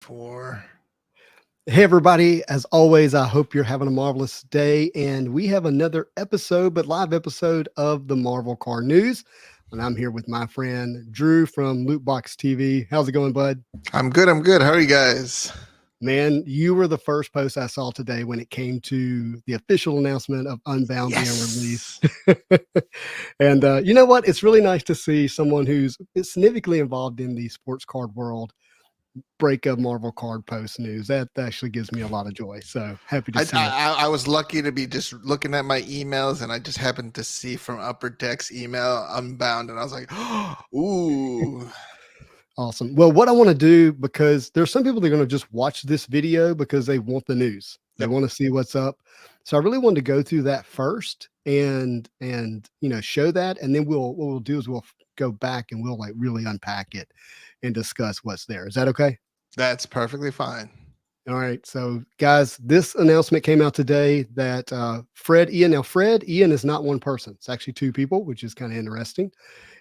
4. Hey, everybody. As always, I hope you're having a marvelous day. And we have another episode, but live episode of the Marvel Car News. And I'm here with my friend Drew from Lootbox TV. How's it going, bud? I'm good. How are you guys? Man, you were the first post I saw today when it came to the official announcement of Unbound being Yes. released. And you know what? It's really nice to see someone who's significantly involved in the sports card world break a Marvel card post news. That actually gives me a lot of joy. So happy to I, see it. I I was lucky to be just looking at my emails, and I just happened to see from Upper Deck's email Unbound, and I was like, "Ooh, Awesome. Well, what I want to do, because there's some people that are going to just watch this video because they want the news. They yep." want to see what's up. So I really wanted to go through that first and show that, and then what we'll do is we'll go back and we'll like really unpack it and discuss what's there. Is that okay? That's perfectly fine. All right. So guys, this announcement came out today that Fred Ian. Now, Fred Ian is not one person. It's actually two people, which is kind of interesting.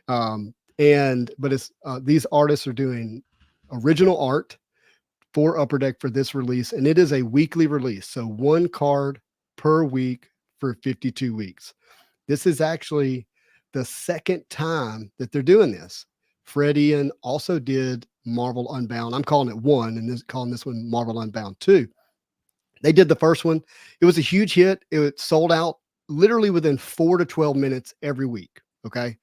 But it's these artists are doing original art for Upper Deck for this release, and it is a weekly release, so one card per week for 52 weeks. This is actually the second time that they're doing this. Fred Ian also did Marvel Unbound. I'm calling it one, and calling this one Marvel Unbound 2. They did the first one. It was a huge hit. It sold out literally within 4 to 12 minutes every week. Okay.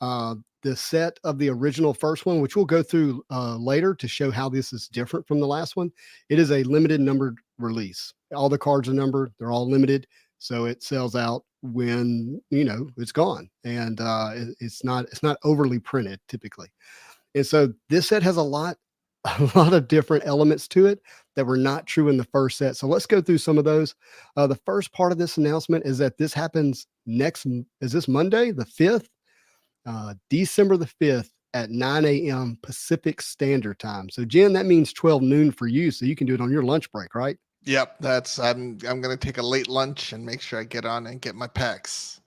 The set of the original first one, which we'll go through later to show how this is different from the last one. It is a limited numbered release. All the cards are numbered. They're all limited. So it sells out when, it's gone. And it's not overly printed typically. And so this set has a lot of different elements to it that were not true in the first set. So let's go through some of those. The first part of this announcement is that this happens is this Monday, the 5th? December the 5th at 9 a.m. Pacific Standard Time. So, Jen, that means 12 noon for you. So you can do it on your lunch break, right? Yep. I'm gonna take a late lunch and make sure I get on and get my packs.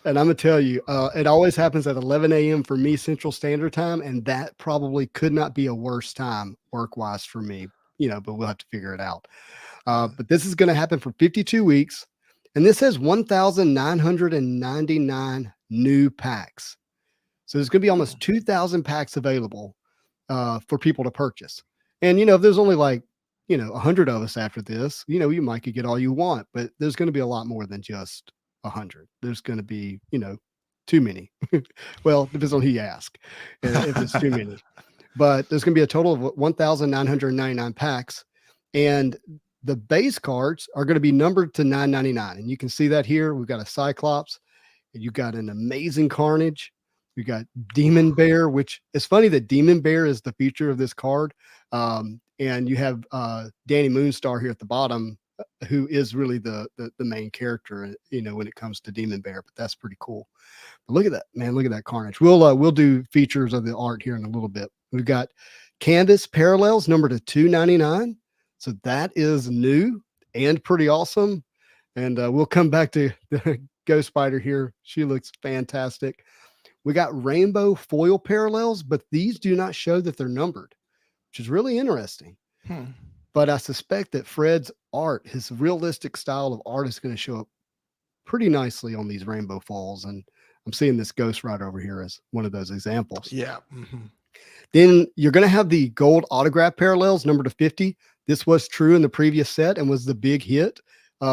And I'm going to tell you, it always happens at 11 a.m. for me, Central Standard Time. And that probably could not be a worse time work wise for me, but we'll have to figure it out. But this is going to happen for 52 weeks. And this has 1,999 new packs. So there's going to be almost 2,000 packs available for people to purchase. And, if there's only 100 of us after this, you might could get all you want, but there's going to be a lot more than just 100. There's going to be, too many. Well, depends on who you ask if it's too many. But there's going to be a total of 1,999 packs. And the base cards are going to be numbered to 999. And you can see that here. We've got a Cyclops. And you've got an amazing Carnage. You got Demon Bear, which is funny that Demon Bear is the feature of this card. And you have Danny Moonstar here at the bottom, who is really the main character, when it comes to Demon Bear. But that's pretty cool. But look at that, man! Look at that Carnage. We'll do features of the art here in a little bit. We've got Canvas Parallels numbered to 299, so that is new and pretty awesome. And we'll come back to the Ghost Spider here. She looks fantastic. We got rainbow foil parallels, but these do not show that they're numbered, which is really interesting. But I suspect that Fred's art, his realistic style of art, is going to show up pretty nicely on these rainbow foils. And I'm seeing this Ghost Rider over here as one of those examples. Yeah. Mm-hmm. Then you're going to have the gold autograph parallels numbered to 50. This was true in the previous set and was the big hit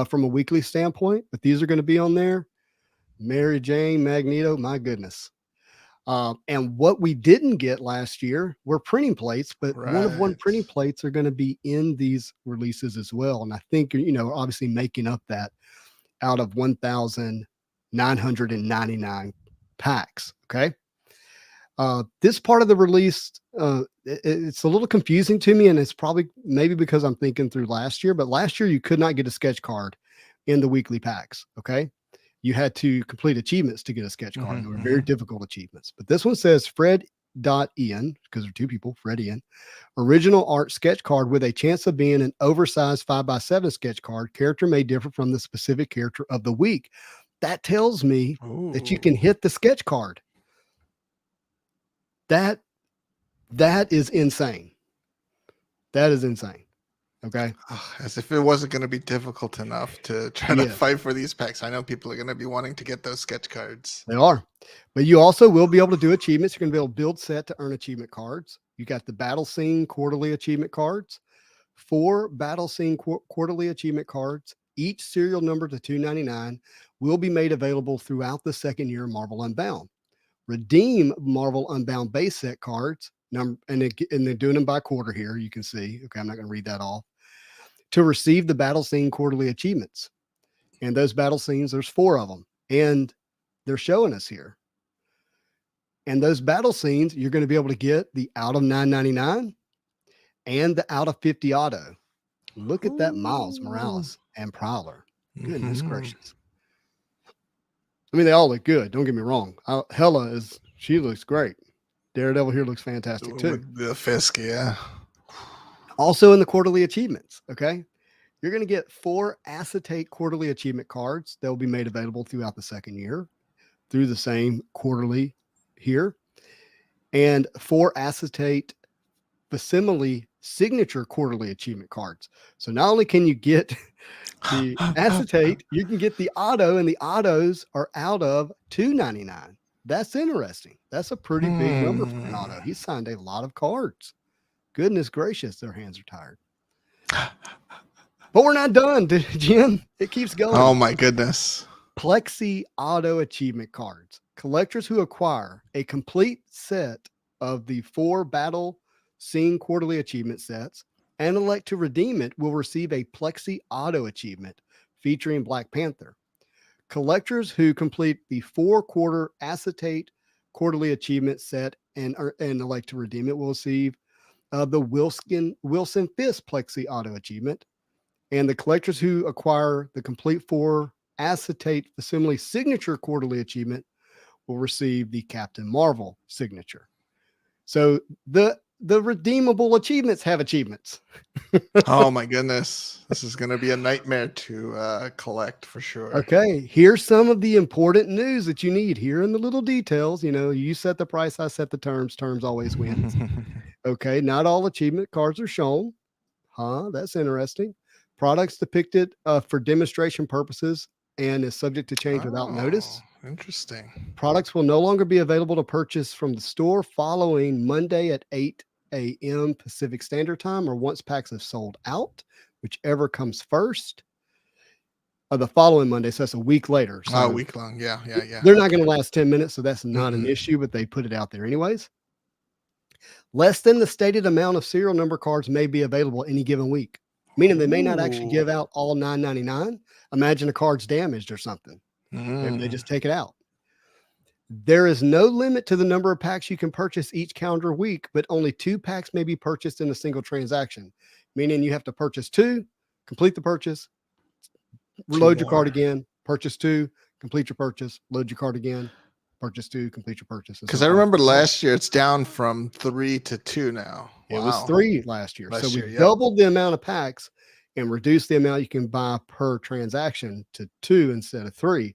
from a weekly standpoint, but these are going to be on there. Mary Jane, Magneto, my goodness. And what we didn't get last year were printing plates, but one printing plates are going to be in these releases as well. And I think, obviously making up that out of 1,999 packs. Okay. This part of the release, it's a little confusing to me, and it's maybe because I'm thinking through last year, but last year you could not get a sketch card in the weekly packs. Okay. You had to complete achievements to get a sketch card. They were very difficult achievements. But this one says Fred Ian, because there are two people, Fred Ian, original art sketch card with a chance of being an oversized 5x7 sketch card. Character may differ from the specific character of the week. That tells me that you can hit the sketch card. That is insane. That is insane. Okay. As if it wasn't going to be difficult enough to try to Yes, fight for these packs. I know people are going to be wanting to get those sketch cards. they are. But you also will be able to do achievements. You're going to be able to build set to earn achievement cards. You got the battle scene quarterly achievement cards, 4 battle scene quarterly achievement cards, each serial number to $2.99, will be made available throughout the second year of Marvel Unbound. Redeem Marvel Unbound base set cards, and they're doing them by quarter here. You can see. Okay, I'm not going to read that all. To receive the battle scene quarterly achievements. And those battle scenes, there's 4 of them. And they're showing us here. And those battle scenes, you're going to be able to get the out of $9.99 and the out of 50 auto. Look at that Miles Morales and Prowler. Goodness gracious. I mean, they all look good. Don't get me wrong. Hela she looks great. Daredevil here looks fantastic too. With the Fisk, yeah. Also in the quarterly achievements, okay? You're going to get 4 acetate quarterly achievement cards that will be made available throughout the second year through the same quarterly here, and 4 acetate facsimile signature quarterly achievement cards. So not only can you get the acetate, you can get the auto, and the autos are out of $2.99. That's interesting. That's a pretty big number for an auto. He signed a lot of cards. Goodness gracious, their hands are tired. But we're not done, Jim. It keeps going. Oh my goodness. Plexi auto achievement cards. Collectors who acquire a complete set of the 4 battle scene quarterly achievement sets and elect to redeem it will receive a Plexi auto achievement featuring Black Panther. Collectors who complete the 4-quarter acetate quarterly achievement set and elect to redeem it will receive the Wilson Fisk Plexi auto achievement. And the collectors who acquire the complete 4 acetate facsimile signature quarterly achievement will receive the Captain Marvel signature. So the redeemable achievements have achievements. Oh my goodness. This is going to be a nightmare to collect for sure. Okay, here's some of the important news that you need. Here in the little details. You know, you set the price, I set the terms. Terms always wins. Okay, not all achievement cards are shown. That's interesting. Products depicted for demonstration purposes and is subject to change without notice. Interesting. Products will no longer be available to purchase from the store following Monday at 8 a.m. Pacific Standard Time, or once packs have sold out, whichever comes first. The following Monday, so that's a week later. So a week long, yeah. They're not going to last 10 minutes, so that's not an issue, but they put it out there anyways. Less than the stated amount of serial number cards may be available any given week, meaning they may not actually give out all $9.99. Imagine a card's damaged or something. Maybe they just take it out. There is no limit to the number of packs you can purchase each calendar week, but only 2 packs may be purchased in a single transaction, meaning you have to purchase 2, complete the purchase, reload your card again, purchase 2, complete your purchase, load your card again, purchase 2, complete your purchase. Because I remember last year it's down from 3 to 2 now. It was 3 last year. So we yep. doubled the amount of packs and reduced the amount you can buy per transaction to 2 instead of 3.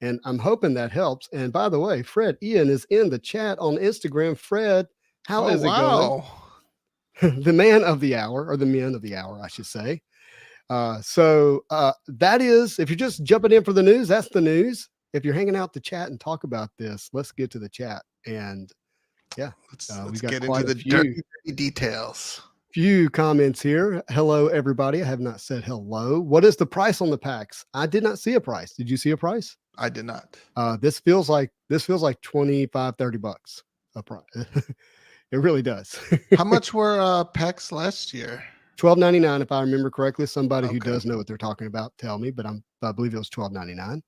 And I'm hoping that helps. And by the way, Fred Ian is in the chat on Instagram. Fred, how is it going? The man of the hour, or the men of the hour, I should say. So that is, if you're just jumping in for the news, that's the news. If you're hanging out to chat and talk about this, let's get to the chat. And yeah, let's get into the dirty details. Few comments here. Hello, everybody. I have not said hello. What is the price on the packs? I did not see a price. Did you see a price? I did not. This feels like $25-$30 a price. It really does. How much were packs last year? $12.99, if I remember correctly. Somebody who does know what they're talking about, tell me. But I believe it was $12.99.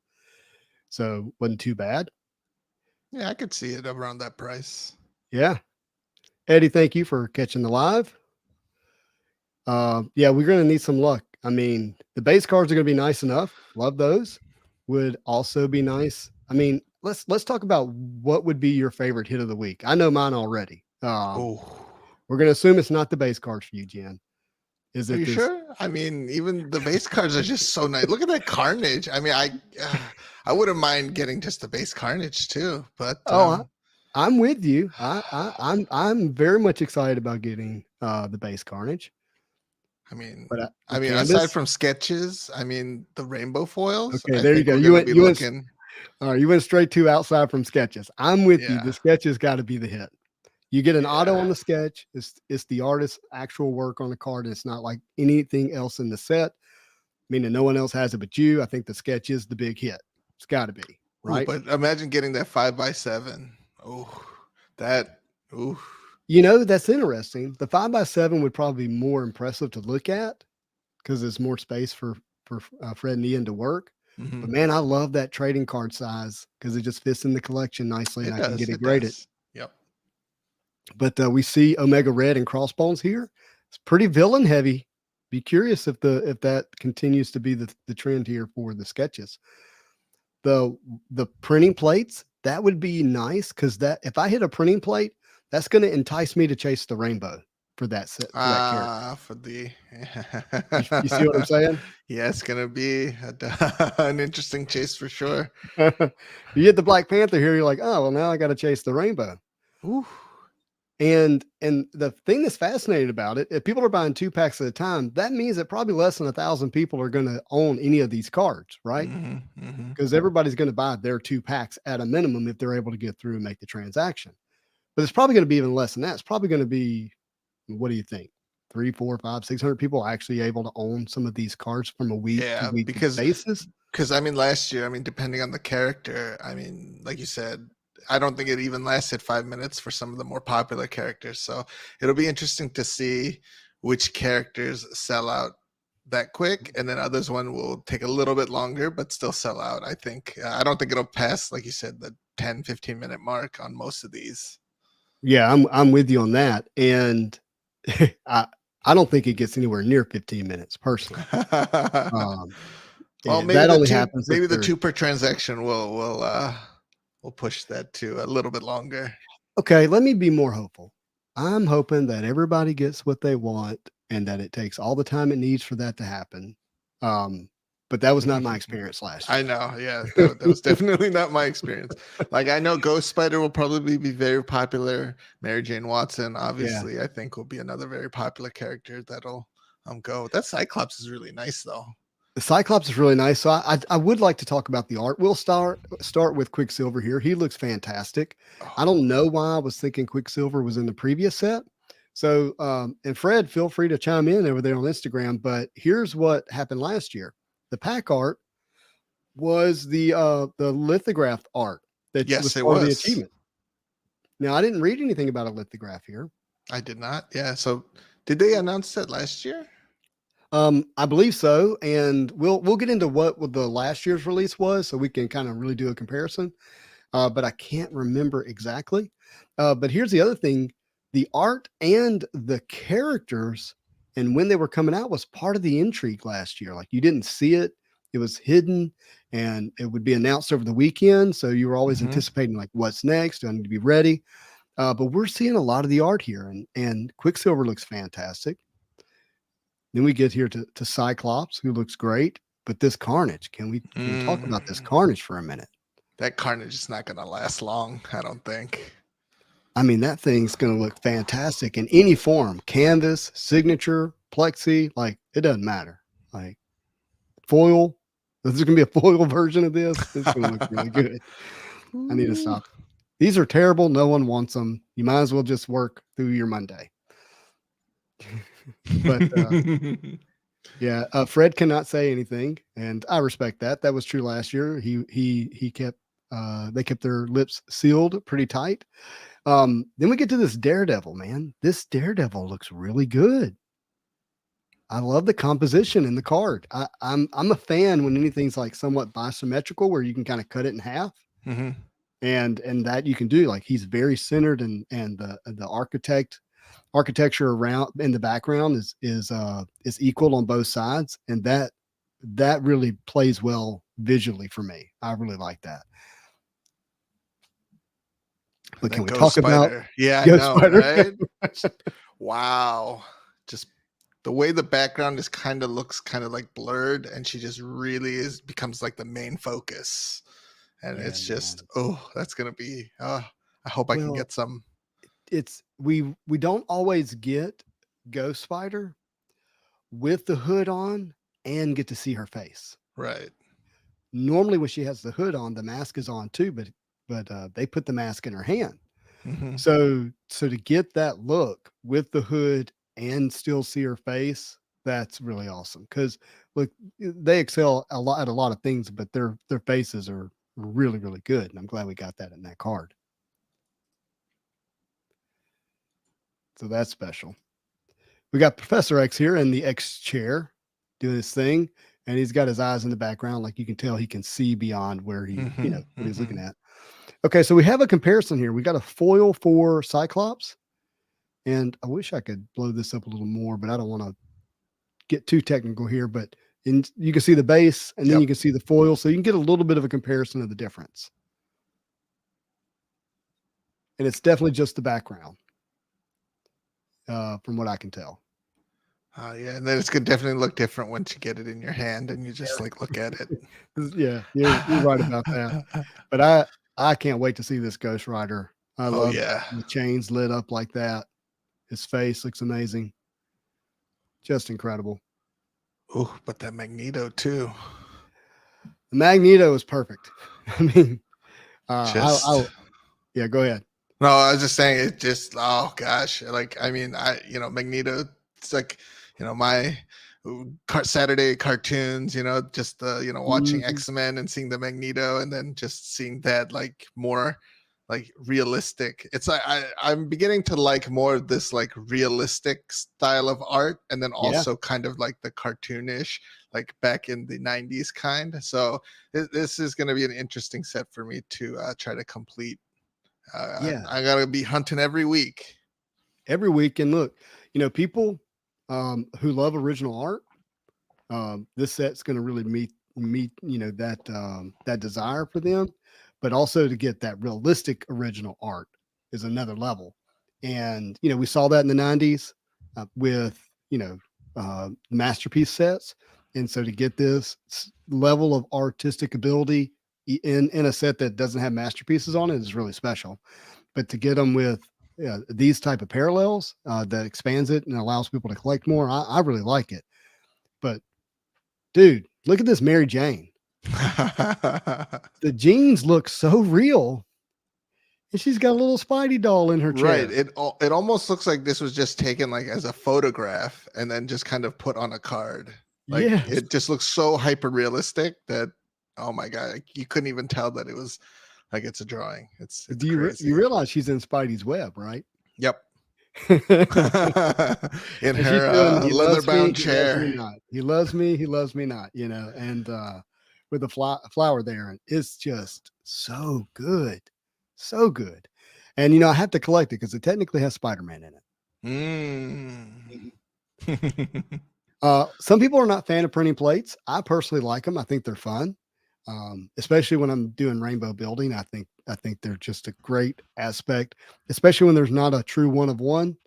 So wasn't too bad. Yeah, I could see it around that price. Yeah. Eddie, thank you for catching the live. Yeah, we're going to need some luck. I mean, the base cards are going to be nice enough. Love those. Would also be nice. I mean, let's talk about what would be your favorite hit of the week. I know mine already. We're going to assume it's not the base cards for you, Jen. Is it? Are you sure? I mean, even the base cards are just so nice. Look at that Carnage. I mean, I wouldn't mind getting just the base Carnage too. But I'm with you. I'm very much excited about getting the base Carnage. I mean, The aside canvas. from sketches, the rainbow foils, Okay, I there you think go. we're gonna be You went looking. all right, you went straight to outside from sketches. I'm with you. Yeah, The sketches got to be the hit. You get an auto yeah. on the sketch. It's the artist's actual work on the card. It's not like anything else in the set, meaning no one else has it but you. I think the sketch is the big hit. It's got to be, Ooh, right? but imagine getting that 5x7. Oh, that. Ooh. You know, that's interesting. The 5x7 would probably be more impressive to look at because there's more space for Fred and Ian to work. But Mhm. man, I love that trading card size because it just fits in the collection nicely, and It I can get does. it It graded. does. Yep. But we see Omega Red and Crossbones here. It's pretty villain heavy. Be curious if that continues to be the trend here for the sketches. The printing plates, that would be nice because that if I hit a printing plate, that's going to entice me to chase the rainbow for that set for that character. For the. You see what I'm saying? Yeah, it's gonna be an interesting chase for sure. You hit the Black Panther here, you're like, oh well, now I got to chase the rainbow. Ooh. And the thing that's fascinating about it, if people are buying 2 packs at a time, that means that probably less than 1,000 people are going to own any of these cards, right? Hmm, hmm. Because everybody's going to buy their 2 packs at a minimum if they're able to get through and make the transaction. But it's probably going to be even less than that. It's probably going to be, what do you think? 3, 4, 5, 600 people actually able to own some of these cards from a week to Yeah, week because basis. last year, depending on the character, like you said, I don't think it even lasted 5 minutes for some of the more popular characters. So it'll be interesting to see which characters sell out that quick, and then others one will take a little bit longer, but still sell out. I think. I don't think it'll pass, like you said, the 10-15 minute mark on most of these. Yeah, I'm with you on that. And I I don't think it gets anywhere near 15 minutes personally. Um, Well, and that only happens if maybe the they're two per transaction will push that to a little bit longer. okay. Let me be more hopeful. I'm hoping that everybody gets what they want and that it takes all the time it needs for that to happen. Um, but that was not my experience last I year. know, yeah, that was definitely not my experience. Like I know Ghost Spider will probably be very popular. Mary Jane Watson, Yeah. obviously, I think will be another very popular character that'll go. That Cyclops is really nice though. The Cyclops is really nice. So I would like to talk about the art. We'll start with Quicksilver here. He looks fantastic. I Oh, don't know why I was thinking Quicksilver was in the previous set. So and Fred, feel free to chime in over there on Instagram. But here's what happened last year. The pack art was the lithograph art that was yes, it part of the was. achievement. Now I didn't read anything about a lithograph here. I did not. Yeah. So, did they announce that last year? I believe so, and we'll get into what the last year's release was, so we can kind of really do a comparison. But I can't remember exactly. But here's the other thing: the art and the characters, and when they were coming out, was part of the intrigue last year. Like you didn't see it; it was hidden, and it would be announced over the weekend. So you were always Hmm. anticipating like, what's next? Do I need to be ready? But we're seeing a lot of the art here, and Quicksilver looks fantastic. Then we get here to Cyclops, who looks great. But this Carnage, can we talk about this Mm. Carnage for a minute? That Carnage is not gonna last long, I don't think. I mean, that thing's going to look fantastic in any form, canvas, signature, plexi, like it doesn't matter. Like foil, there's going to be a foil version of this. It's going to look really good. I need to Ooh. stop. These are terrible. No one wants them. You might as well just work through your Monday. But yeah, Fred cannot say anything, and I respect that. That was true last year. He kept they kept their lips sealed pretty tight. Then we get to this Daredevil, man. This Daredevil looks really good. I love the composition in the card. I'm a fan when anything's like somewhat bisymmetrical, where you can kind of cut it in half, Mhm. and that you can do. Like he's very centered, and the architecture around in the background is equal on both sides, and that really plays well visually for me. I really like that. But can That we Ghost talk about Spider. Yeah, I Ghost know, Spider? right? Wow. Just the way the background is kind of looks kind of like blurred, and she just really is becomes like the main focus. And Yeah, it's just, man. oh, that's gonna be I hope I can Well, get some. it's we don't always get Ghost Spider, with the hood on and get to see her face. Right. Normally, when she has the hood on, the mask is on too, but they put the mask in her hand. Mm-hmm. So to get that look with the hood and still see her face, that's really awesome. Because look, they excel a lot at a lot of things, but their faces are really, really good. And I'm glad we got that in that card. So that's special. We got Professor X here in the X chair doing his thing, and he's got his eyes in the background. Like you can tell he can see beyond where he, Mm-hmm. what he's looking at. Okay, so we have a comparison here. We got a foil for Cyclops. And I wish I could blow this up a little more, but I don't want to get too technical here. But you can see the base and then you can see the foil. So you can get a little bit of a comparison of the difference. And it's definitely just the background, from what I can tell. Yeah, and then it's gonna definitely look different once you get it in your hand and you just like look at it. Yeah, you're right about that. But I can't wait to see this Ghost Rider. I love the chains lit up like that. His face looks amazing. Just incredible. Oh, but that Magneto too. The Magneto is perfect. I mean, yeah, go ahead. No, I was just saying it just, oh gosh. Like, I mean, Magneto, it's like, my Saturday cartoons, just watching X-Men and seeing the Magneto and then just seeing that like more like realistic. It's like I'm beginning to like more of this like realistic style of art, and then also kind of like the cartoonish, like back in the 90s kind. So this is going to be an interesting set for me to try to complete. I gotta be hunting every week. And look, people who love original art, this set's going to really meet that desire for them. But also to get that realistic original art is another level. And we saw that in the 90s with masterpiece sets. And so to get this level of artistic ability in a set that doesn't have masterpieces on it is really special. But to get them with these type of parallels that expands it and allows people to collect more, I really like it. But dude, look at this Mary Jane. The jeans look so real, and she's got a little Spidey doll in her chair. Right. It almost looks like this was just taken like as a photograph and then just kind of put on a card. Like it just looks so hyper realistic that, oh my god, you couldn't even tell that it was like it's a drawing. It's you realize she's in Spidey's web, right? Yep. In her leather-bound chair. He loves me not, and with the flower there, and it's just so good. So good. And I have to collect it because it technically has Spider-Man in it. Some people are not fan of printing plates. I personally like them. I think they're fun. Especially when I'm doing rainbow building. I think they're just a great aspect, especially when there's not a true one of one.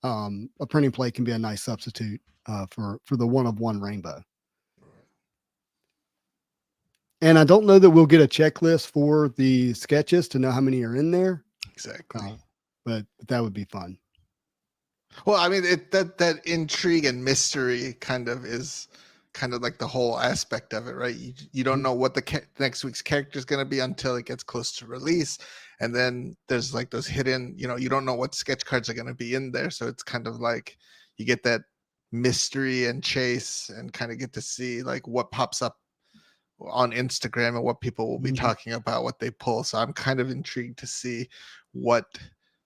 A printing plate can be a nice substitute for the one of one rainbow. And I don't know that we'll get a checklist for the sketches to know how many are in there. Exactly. But that would be fun. Well, I mean, that intrigue and mystery kind of is kind of like the whole aspect of it, right? You don't know what the next week's character is going to be until it gets close to release. And then there's like those hidden, you don't know what sketch cards are going to be in there. So it's kind of like you get that mystery and chase and kind of get to see like what pops up on Instagram and what people will be talking about, what they pull. So I'm kind of intrigued to see what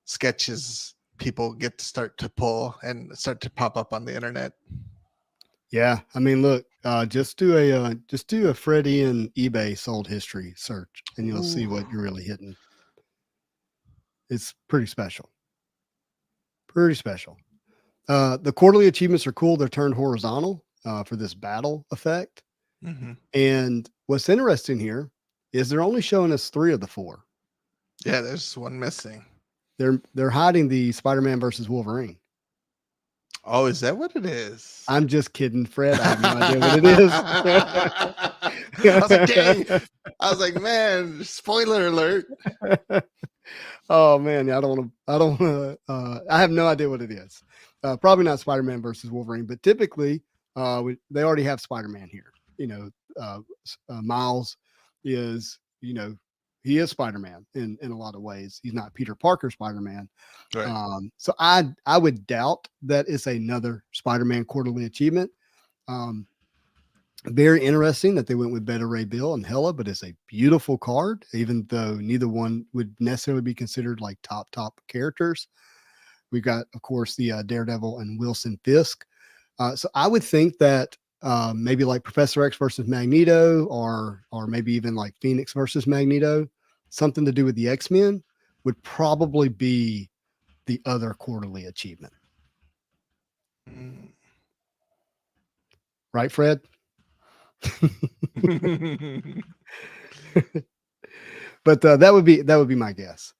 sketches people get to start to pull and start to pop up on the internet. Yeah, I mean, look, just do a Freddie and eBay sold history search, and you'll see what you're really hitting. It's pretty special. Pretty special. The quarterly achievements are cool. They're turned horizontal for this battle effect. And what's interesting here is they're only showing us 3 of the 4. Yeah, there's one missing. They're hiding the Spider-Man versus Wolverine. Oh, is that what it is? I'm just kidding, Fred. I have no idea what it is. I was like, dang. I was like, man, spoiler alert. Oh man, I don't want to. I have no idea what it is. Probably not Spider-Man versus Wolverine, but typically They already have Spider-Man here. Miles is, he is Spider-Man in a lot of ways. He's not Peter Parker Spider-Man. Right. So I would doubt that it's another Spider-Man quarterly achievement. Very interesting that they went with Beta Ray Bill and Hella, but it's a beautiful card, even though neither one would necessarily be considered like top characters. We got, of course, the Daredevil and Wilson Fisk. So I would think that maybe like Professor X versus Magneto, or maybe even like Phoenix versus Magneto, something to do with the X-Men, would probably be the other quarterly achievement. Mm. Right, Fred? But that would be my guess.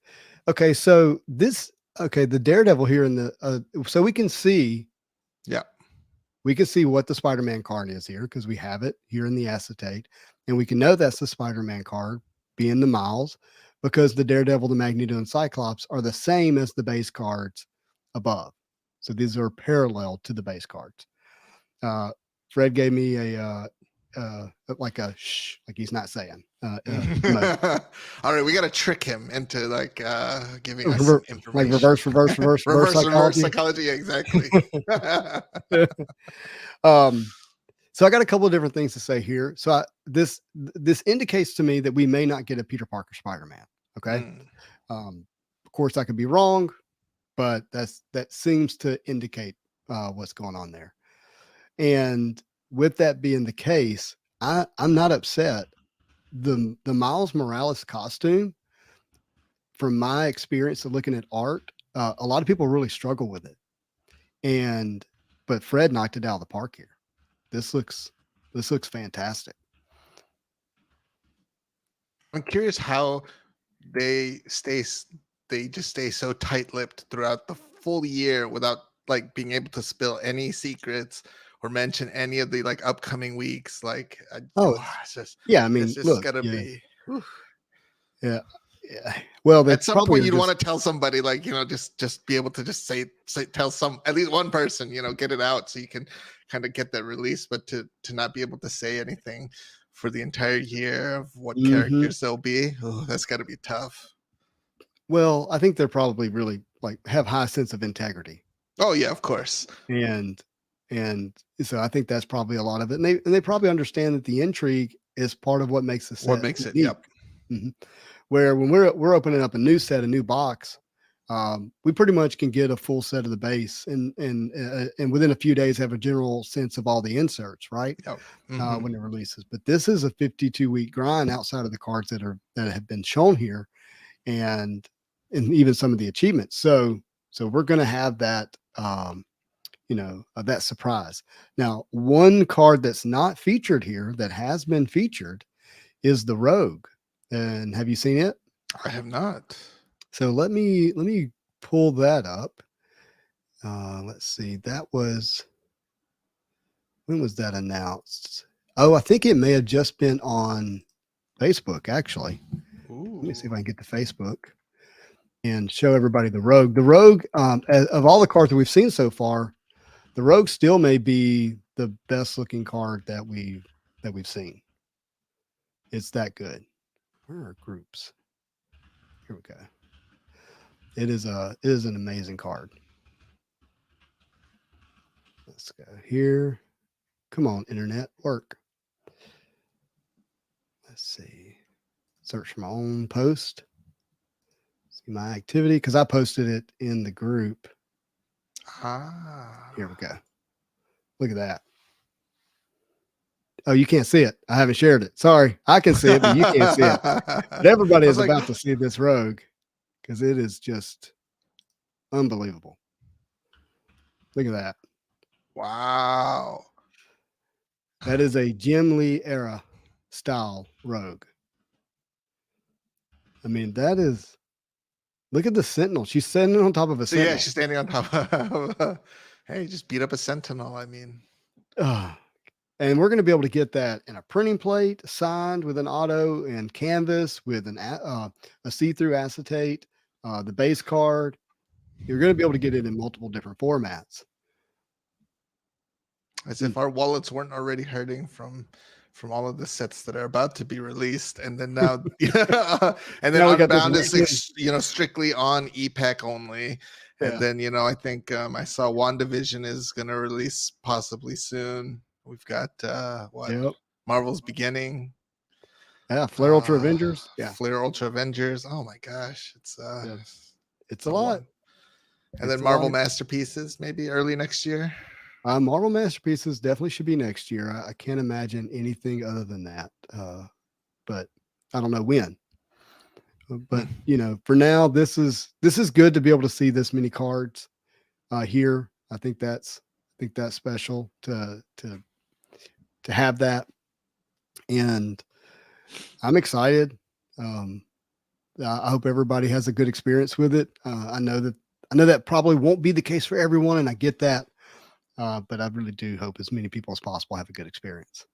Okay, so the Daredevil here in the so we can see Yeah. what the Spider-Man card is here because we have it here in the acetate, and we can know that's the Spider-Man card being the Miles because the Daredevil, the Magneto, and Cyclops are the same as the base cards above. So these are parallel to the base cards. Fred gave me like a shh, like he's not saying. All right, we got to trick him into like giving us Rever- some like information. reverse Reverse psychology. psychology, yeah, exactly. So I got a couple of different things to say here. So this indicates to me that we may not get a Peter Parker Spider-Man. Okay. Mm. Of course, I could be wrong, but that seems to indicate what's going on there. And with that being the case, I'm not upset. The Miles Morales costume, from my experience of looking at art, a lot of people really struggle with it. But Fred knocked it out of the park here. This looks fantastic. I'm curious how they just stay so tight-lipped throughout the full year without like being able to spill any secrets or mention any of the like upcoming weeks. Like, Oh, yeah. I it's mean, just look, gotta yeah, be. Whew. yeah, yeah. Well, they At some probably point are you'd just want to tell somebody, like, just be able to just say tell some, at least one person, get it out so you can kind of get that release. But to not be able to say anything for the entire year of what Mhm. characters there'll be, oh, that's got to be tough. Well, I think they're probably really like have high sense of integrity, Oh yeah, of course. and so I think that's probably a lot of it. And they probably understand that the intrigue is part of what makes the What set makes it? unique. Yep. Mhm. Where when we're opening up a new set, a new box, we pretty much can get a full set of the base, and within a few days have a general sense of all the inserts, right? Yep. Mm-hmm. When it releases. But this is a 52-week grind outside of the cards that have been shown here, and even some of the achievements. So we're going to have that. That surprise. Now, one card that's not featured here that has been featured is the Rogue. And have you seen it? I have not. So let me pull that up. Let's see. When was that announced? Oh, I think it may have just been on Facebook, actually. Ooh. Let me see if I can get to Facebook and show everybody the Rogue. The Rogue, of all the cards that we've seen so far, the Rogue still may be the best looking card that we've seen. It's that good. Where are groups? Here we go. It is an amazing card. Let's go here. Come on, internet, work. Let's see. Search for my own post. See my activity because I posted it in the group. Ah. Here we go. Look at that. Oh, you can't see it. I haven't shared it. Sorry. I can see it, but you can't see it. But everybody I is was like, about to see this Rogue because it is just unbelievable. Look at that. wow. That is a Jim Lee era style Rogue. I mean, that is. Look at the Sentinel. She's sitting on top of a So yeah, Sentinel. she's standing on top of. Hey, just beat up a sentinel. I mean, And we're going to be able to get that in a printing plate, signed with an auto and canvas with a see-through acetate, the base card. You're going to be able to get it in multiple different formats. As if our wallets weren't already hurting from all of the sets that are about to be released, and then now, and then Now we got this Unbound is random. strictly on EPEC only, and Yeah. then I think I saw WandaVision is going to release possibly soon. We've got what Yep. Marvel's Beginning, Yeah. Flare Ultra Avengers. Yeah. Flair Ultra Avengers. Oh my gosh, Yeah. it's It's a a lot. one. And It's then a lot Marvel of Masterpieces maybe early next year. Marvel Masterpieces definitely should be next year. I can't imagine anything other than that. But I don't know when. But for now, this is good to be able to see this many cards here. I think that's special to have that, and I'm excited. Um, I hope everybody has a good experience with it. I know that probably won't be the case for everyone, and I get that. But I really do hope as many people as possible have a good experience.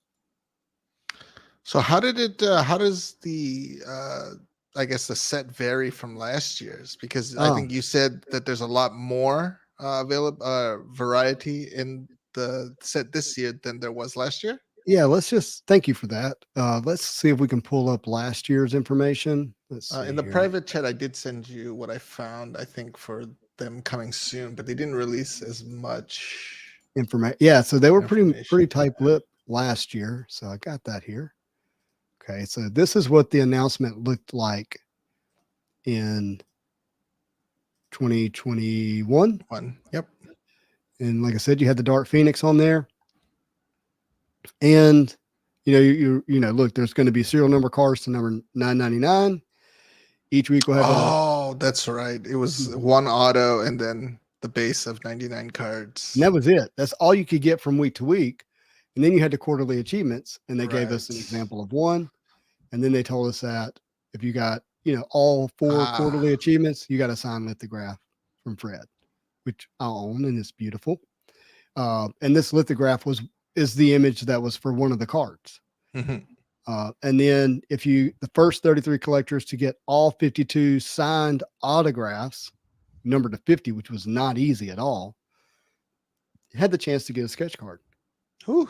So how did it? How does the I guess the set vary from last year's? Because I think you said that there's a lot more available variety in the set this year than there was last year. Yeah, thank you for that. Let's see if we can pull up last year's information. Let's see In the here. private chat, I did send you what I found. I think for them coming soon, but they didn't release as much Information. Yeah, so they were pretty information. tight-lipped last year. So I got that here. Okay, so this is what the announcement looked like in 2021. Yep. And like I said, you had the Dark Phoenix on there. And look, there's going to be serial number cards to number 999. Each week we'll have Oh, that's right. It was one auto and then the base of 99 cards. and that was it. That's all you could get from week to week. And then you had the quarterly achievements, and they gave us an Right. example of one. And then they told us that if you got, all 4 quarterly achievements, you got a signed lithograph from Fred, which I own, and it's beautiful. And this lithograph is the image that was for one of the cards. Mhm. And then the first 33 collectors to get all 52 signed autographs, numbered to 50, which was not easy at all, had the chance to get a sketch card. Whew.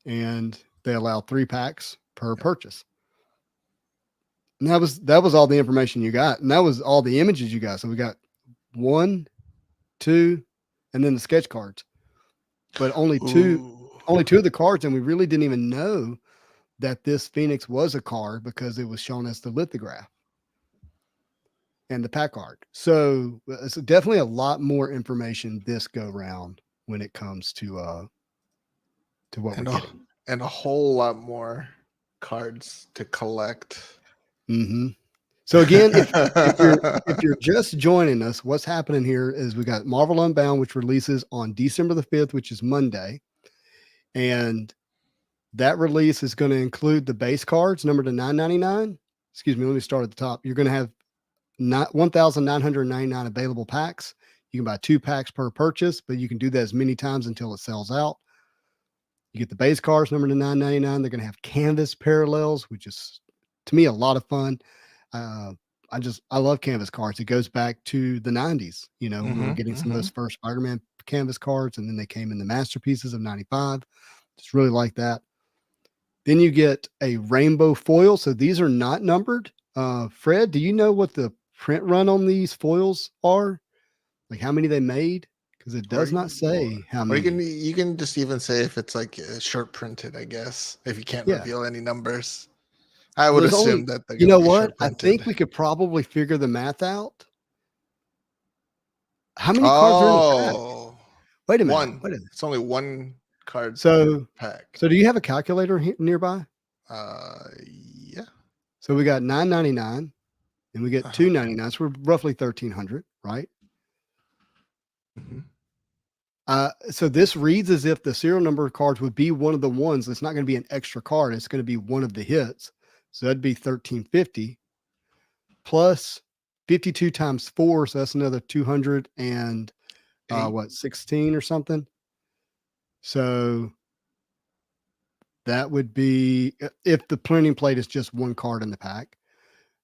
And they allow 3 packs per purchase. And that was all the information you got, and that was all the images you got. So we got 1, 2, and then the sketch cards, but only two of the cards, and we really didn't even know that this Phoenix was a card because it was shown as the lithograph and the pack art. So it's definitely a lot more information this go round when it comes to what we're getting, and a whole lot more cards to collect. Mm-hmm. So again, if you're just joining us, what's happening here is we got Marvel Unbound, which releases on December the 5th, which is Monday, and that release is going to include the base cards numbered to 999. Excuse me, let me start at the top. You're going to have 1,999 available packs. You can buy 2 packs per purchase, but you can do that as many times until it sells out. You get the base cards numbered to 999. They're going to have canvas parallels, which is to me a lot of fun. I love canvas cards. It goes back to the 90s. We were getting some of those first Spider-Man canvas cards, and then they came in the masterpieces of 95. Just really like that. Then you get a rainbow foil. So these are not numbered. Fred, do you know what the print run on these foils are? Like how many they made? Because it does not say how many. You can just even say if it's like short printed, I guess, if you can't reveal any numbers. I would assume that they're you know be what? I short-printed. think we could probably figure the math out. How many cards are in the pack? Wait a minute. It's only 1 card per pack. So do you have a calculator nearby? Yeah. So we got 999 and we get 299. So we're roughly 1,300, right? So this reads as if the serial number of cards would be one of the ones. It's not going to be an extra card. It's going to be one of the hits. So that'd be 1,350 plus 52 times 4. So that's another 200 and 16 or something. So that would be if the printing plate is just 1 card in the pack.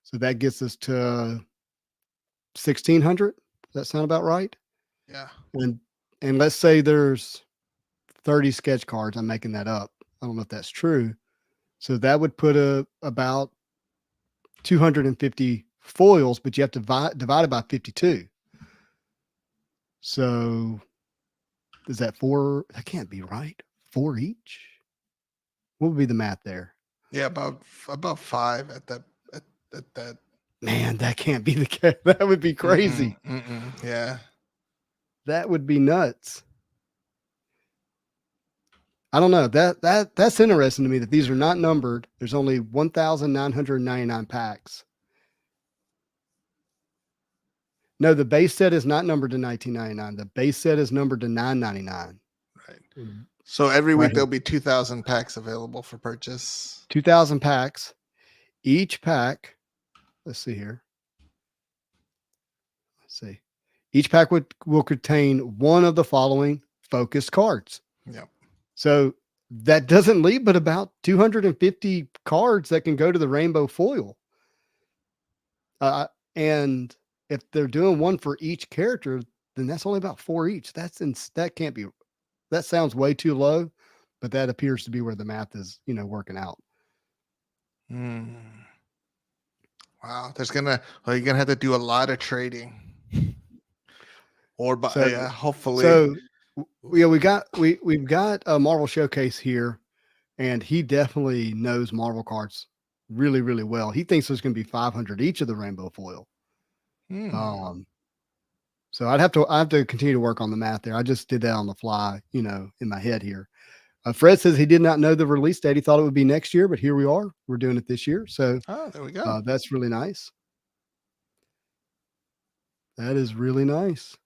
So that gets us to 1,600. Does that sound about right? Yeah. And let's say there's 30 sketch cards. I'm making that up. I don't know if that's true. So that would put about 250 foils, but you have to divide it by 52. So is that 4? That can't be right. 4 each? What would be the math there? Yeah, about 5 at that. Man, that can't be the case. That would be crazy. Yeah. That would be nuts. I don't know. That's interesting to me that these are not numbered. There's only 1,999 packs. No, the base set is not numbered to 1999. The base set is numbered to 999. Right. So every week Right. there'll be 2,000 packs available for purchase. 2,000 packs. Each pack, let's see here. Let's see. Each pack will contain one of the following focused cards. Yep. So that doesn't leave but about 250 cards that can go to the rainbow foil. And if they're doing one for each character, then that's only about 4 each. That can't be. That sounds way too low, but that appears to be where the math is, working out. Wow, you're gonna have to do a lot of trading, or hopefully. So yeah, we've got a Marvel Showcase here, and he definitely knows Marvel cards really, really well. He thinks there's going to be 500 each of the rainbow foil. So I have to continue to work on the math there. I just did that on the fly, in my head here. Fred says he did not know the release date. He thought it would be next year, but here we are. We're doing it this year. So there we go. That's really nice. That is really nice.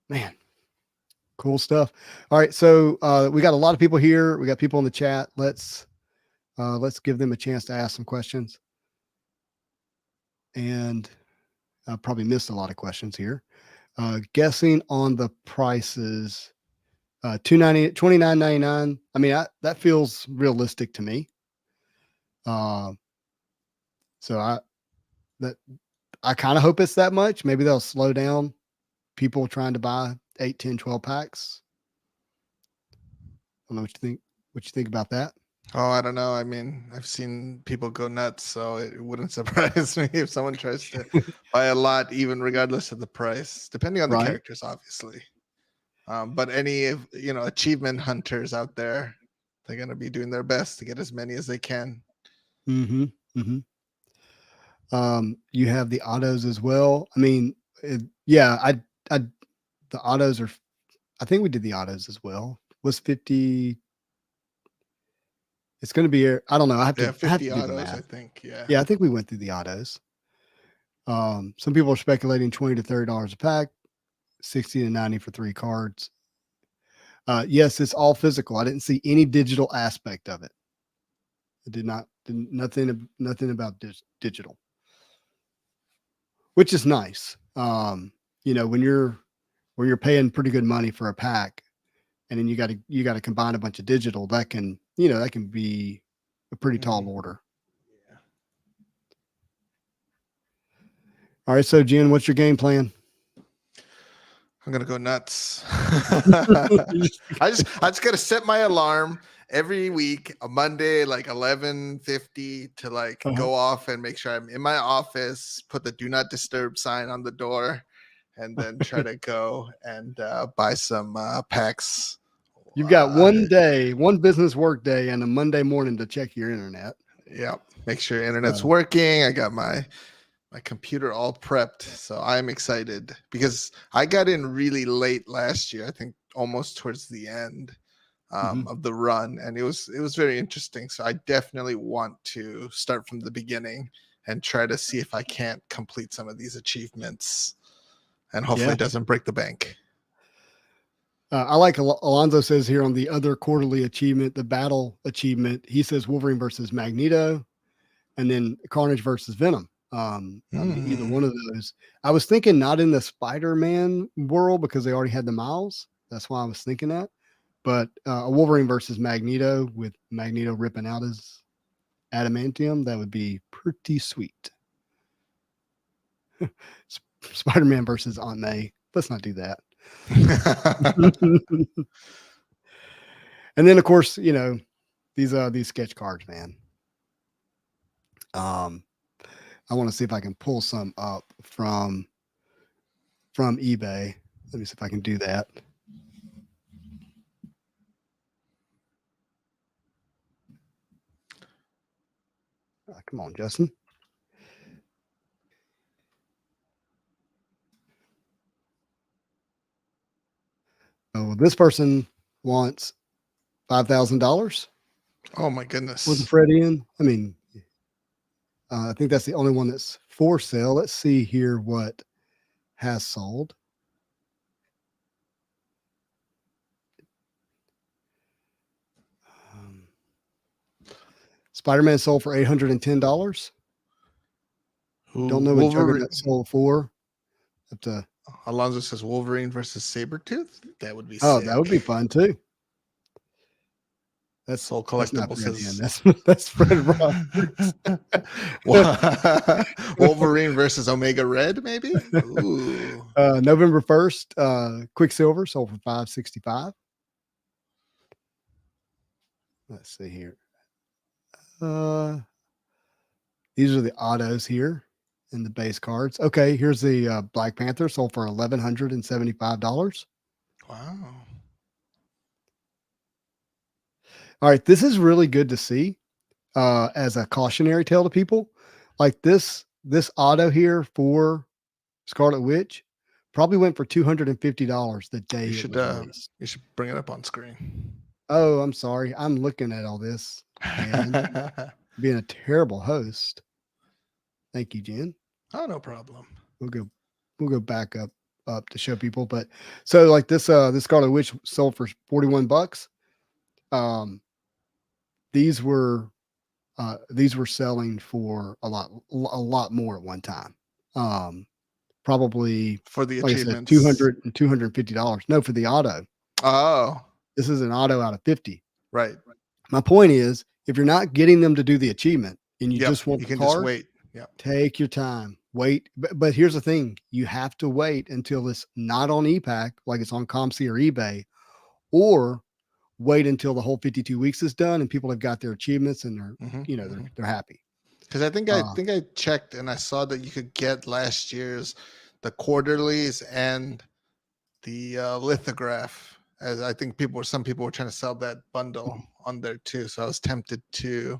Man, cool stuff. All right. So we got a lot of people here. We got people in the chat. Let's give them a chance to ask some questions. And I probably missed a lot of questions here. Guessing on the prices, $29.99. I mean, that feels realistic to me. So I kind of hope it's that much. Maybe they'll slow down people trying to buy 8, 10, 12 packs. I don't know what you think about that. Oh, I don't know. I mean, I've seen people go nuts, so it wouldn't surprise me if someone tries to buy a lot, even regardless of the price, depending on the characters, obviously. But any achievement hunters out there, they're gonna be doing their best to get as many as they can. You have the autos as well. I mean, the autos are. I think we did the autos as well. Was 50. It's going to be. I don't know. I have to 50 do autos, the math. I think. Yeah. Yeah, I think we went through the autos. Some people are speculating $20 to $30 a pack, 60 to 90 for 3 cards. Yes, it's all physical. I didn't see any digital aspect of it. It did nothing about digital, which is nice. When you're paying pretty good money for a pack, and then you got to combine a bunch of digital, that can be a pretty tall order. Yeah. All right, so Jen, what's your game plan? I'm gonna go nuts. I just gotta set my alarm every week, a Monday, like 11:50, to go off and make sure I'm in my office, put the do not disturb sign on the door, and then try to go and buy some packs. You've got one business work day and a Monday morning to check your internet. Yeah, make sure internet's working. I got my computer all prepped, so I'm excited because I got in really late last year. I think almost towards the end of the run, and it was very interesting. So I definitely want to start from the beginning and try to see if I can't complete some of these achievements, and hopefully it doesn't break the bank. I like Alonzo says here on the other quarterly achievement, the battle achievement, he says Wolverine versus Magneto, and then Carnage versus Venom. I mean, either one of those. I was thinking not in the Spider-Man world because they already had the Miles. That's why I was thinking that. But a Wolverine versus Magneto with Magneto ripping out his adamantium, that would be pretty sweet. Spider-Man versus Aunt May. Let's not do that. And then, of course, these sketch cards, man. I want to see if I can pull some up from eBay. Let me see if I can do that. Come on, Justin. Oh, this person wants $5,000 Oh my with the goodness. Freddy in. I mean, I think that's the only one that's for sale. Let's see here what has sold. Spider-Man sold for $810. Don't know what Wolverine. Juggernaut sold for. Up to Alonzo says Wolverine versus Sabretooth. That would be oh, sick. that would be fun too. Soul That's not Collectibles Fred in. says That's Fred Rogers. Wolverine versus Omega Red, maybe. Ooh. November 1st, Quicksilver sold for $565. Let's see here. These are the autos here in the base cards. Okay, here's the Black Panther sold for $1,175. Wow. All right, this is really good to see as a cautionary tale to people. Like this auto here for Scarlet Witch probably went for $250 the day it was released. You should bring it up on screen. Oh, I'm sorry. I'm looking at all this and being a terrible host. Thank you, Jen. Oh, no problem. We'll go back up to show people. But so like this Scarlet Witch sold for $41. These were selling for a lot more at one time. Probably For the like I said, achievements. $200 and $250. No, for the auto. Oh. This is an auto out of 50. Right. My point is, if you're not getting them to do the achievement and you just want you the can card, just wait. Yep. take your time. Wait. But here's the thing. You have to wait until it's not on ePack, like it's on ComC or eBay, or wait until the whole 52 weeks is done and people have got their achievements and they're happy. Because I think I checked and I saw that you could get last year's the quarterlies and the lithograph. As I think some people were trying to sell that bundle on there too. So I was tempted to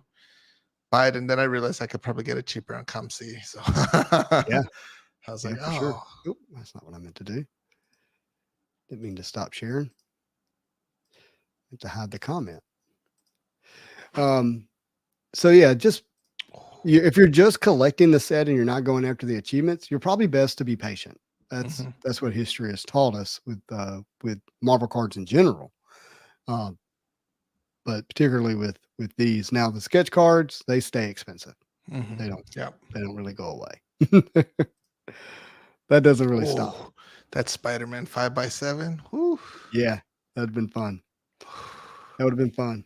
buy it, and then I realized I could probably get it cheaper on ComC. So Yeah, I was yeah, like, for sure. Oh, that's not what I meant to do. Didn't mean to stop sharing. To hide the comment. So yeah, if you're just collecting the set and you're not going after the achievements, you're probably best to be patient. That's what history has taught us with Marvel cards in general. But particularly with these. Now the sketch cards, they stay expensive. They don't really go away. That doesn't really stop. That Spider-Man 5x7. Whew. Yeah, that'd been fun. That would have been fun.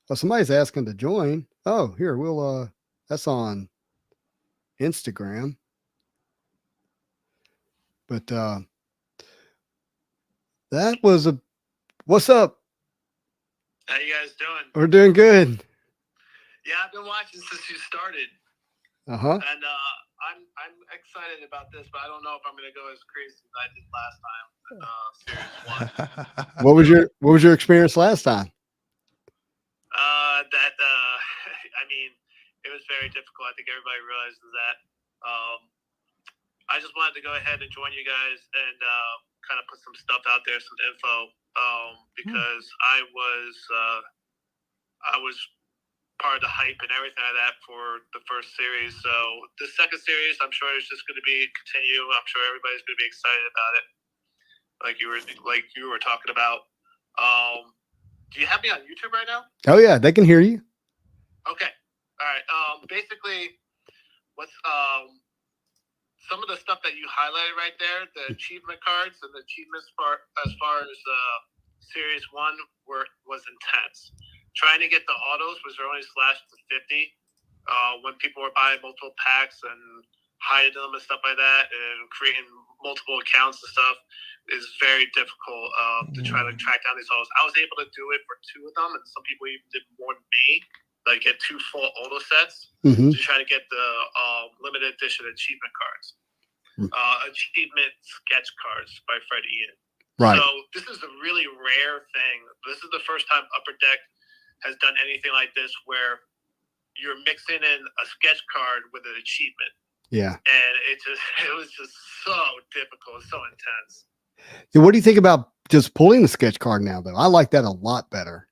Well, somebody's asking to join. Oh, here, we'll that's on Instagram. But that was what's up? How you guys doing? We're doing good. Yeah, I've been watching since you started. Uh-huh. And I'm excited about this, but I don't know if I'm gonna go as crazy as I did last time. Series 1. What was your experience last time? I mean, it was very difficult. I think everybody realizes that. I just wanted to go ahead and join you guys and kind of put some stuff out there, some info, because I was part of the hype and everything like that for the first series. So the second series, I'm sure it's just going to be continue. I'm sure everybody's going to be excited about it, like you were talking about. Do you have me on YouTube right now? Oh yeah, they can hear you. Okay. All right. Basically, what's some of the stuff that you highlighted right there, the achievement cards and the achievements as far as Series 1 was intense. Trying to get the autos was only slashed to 50 when people were buying multiple packs and hiding them and stuff like that and creating multiple accounts and stuff. is very difficult to try to track down these autos. I was able to do it for 2 of them, and some people even did more than me. Like get 2 full auto sets to try to get the limited edition achievement cards, achievement sketch cards by Fred Ian. Right. So this is a really rare thing. This is the first time Upper Deck has done anything like this, where you're mixing in a sketch card with an achievement. Yeah. And it was just so difficult, so intense. What do you think about just pulling the sketch card now, though? I like that a lot better.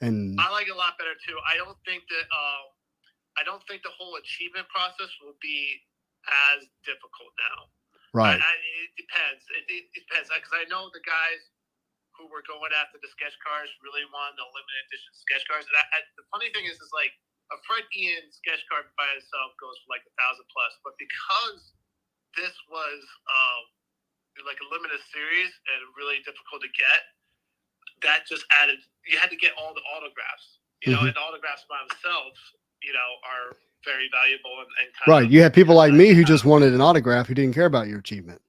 And I like it a lot better too. I don't think the whole achievement process will be as difficult now. right. It depends. It depends, because I know the guys who were going after the sketch cards really wanted the limited edition sketch cards. And the funny thing is like a Fred Ian sketch card by itself goes for like 1,000 plus, but because this was like a limited series and really difficult to get, that just added. You had to get all the autographs, you know, and the autographs by themselves, you know, are very valuable and kind Right. of, You had people like me who just wanted an autograph who didn't care about your achievement.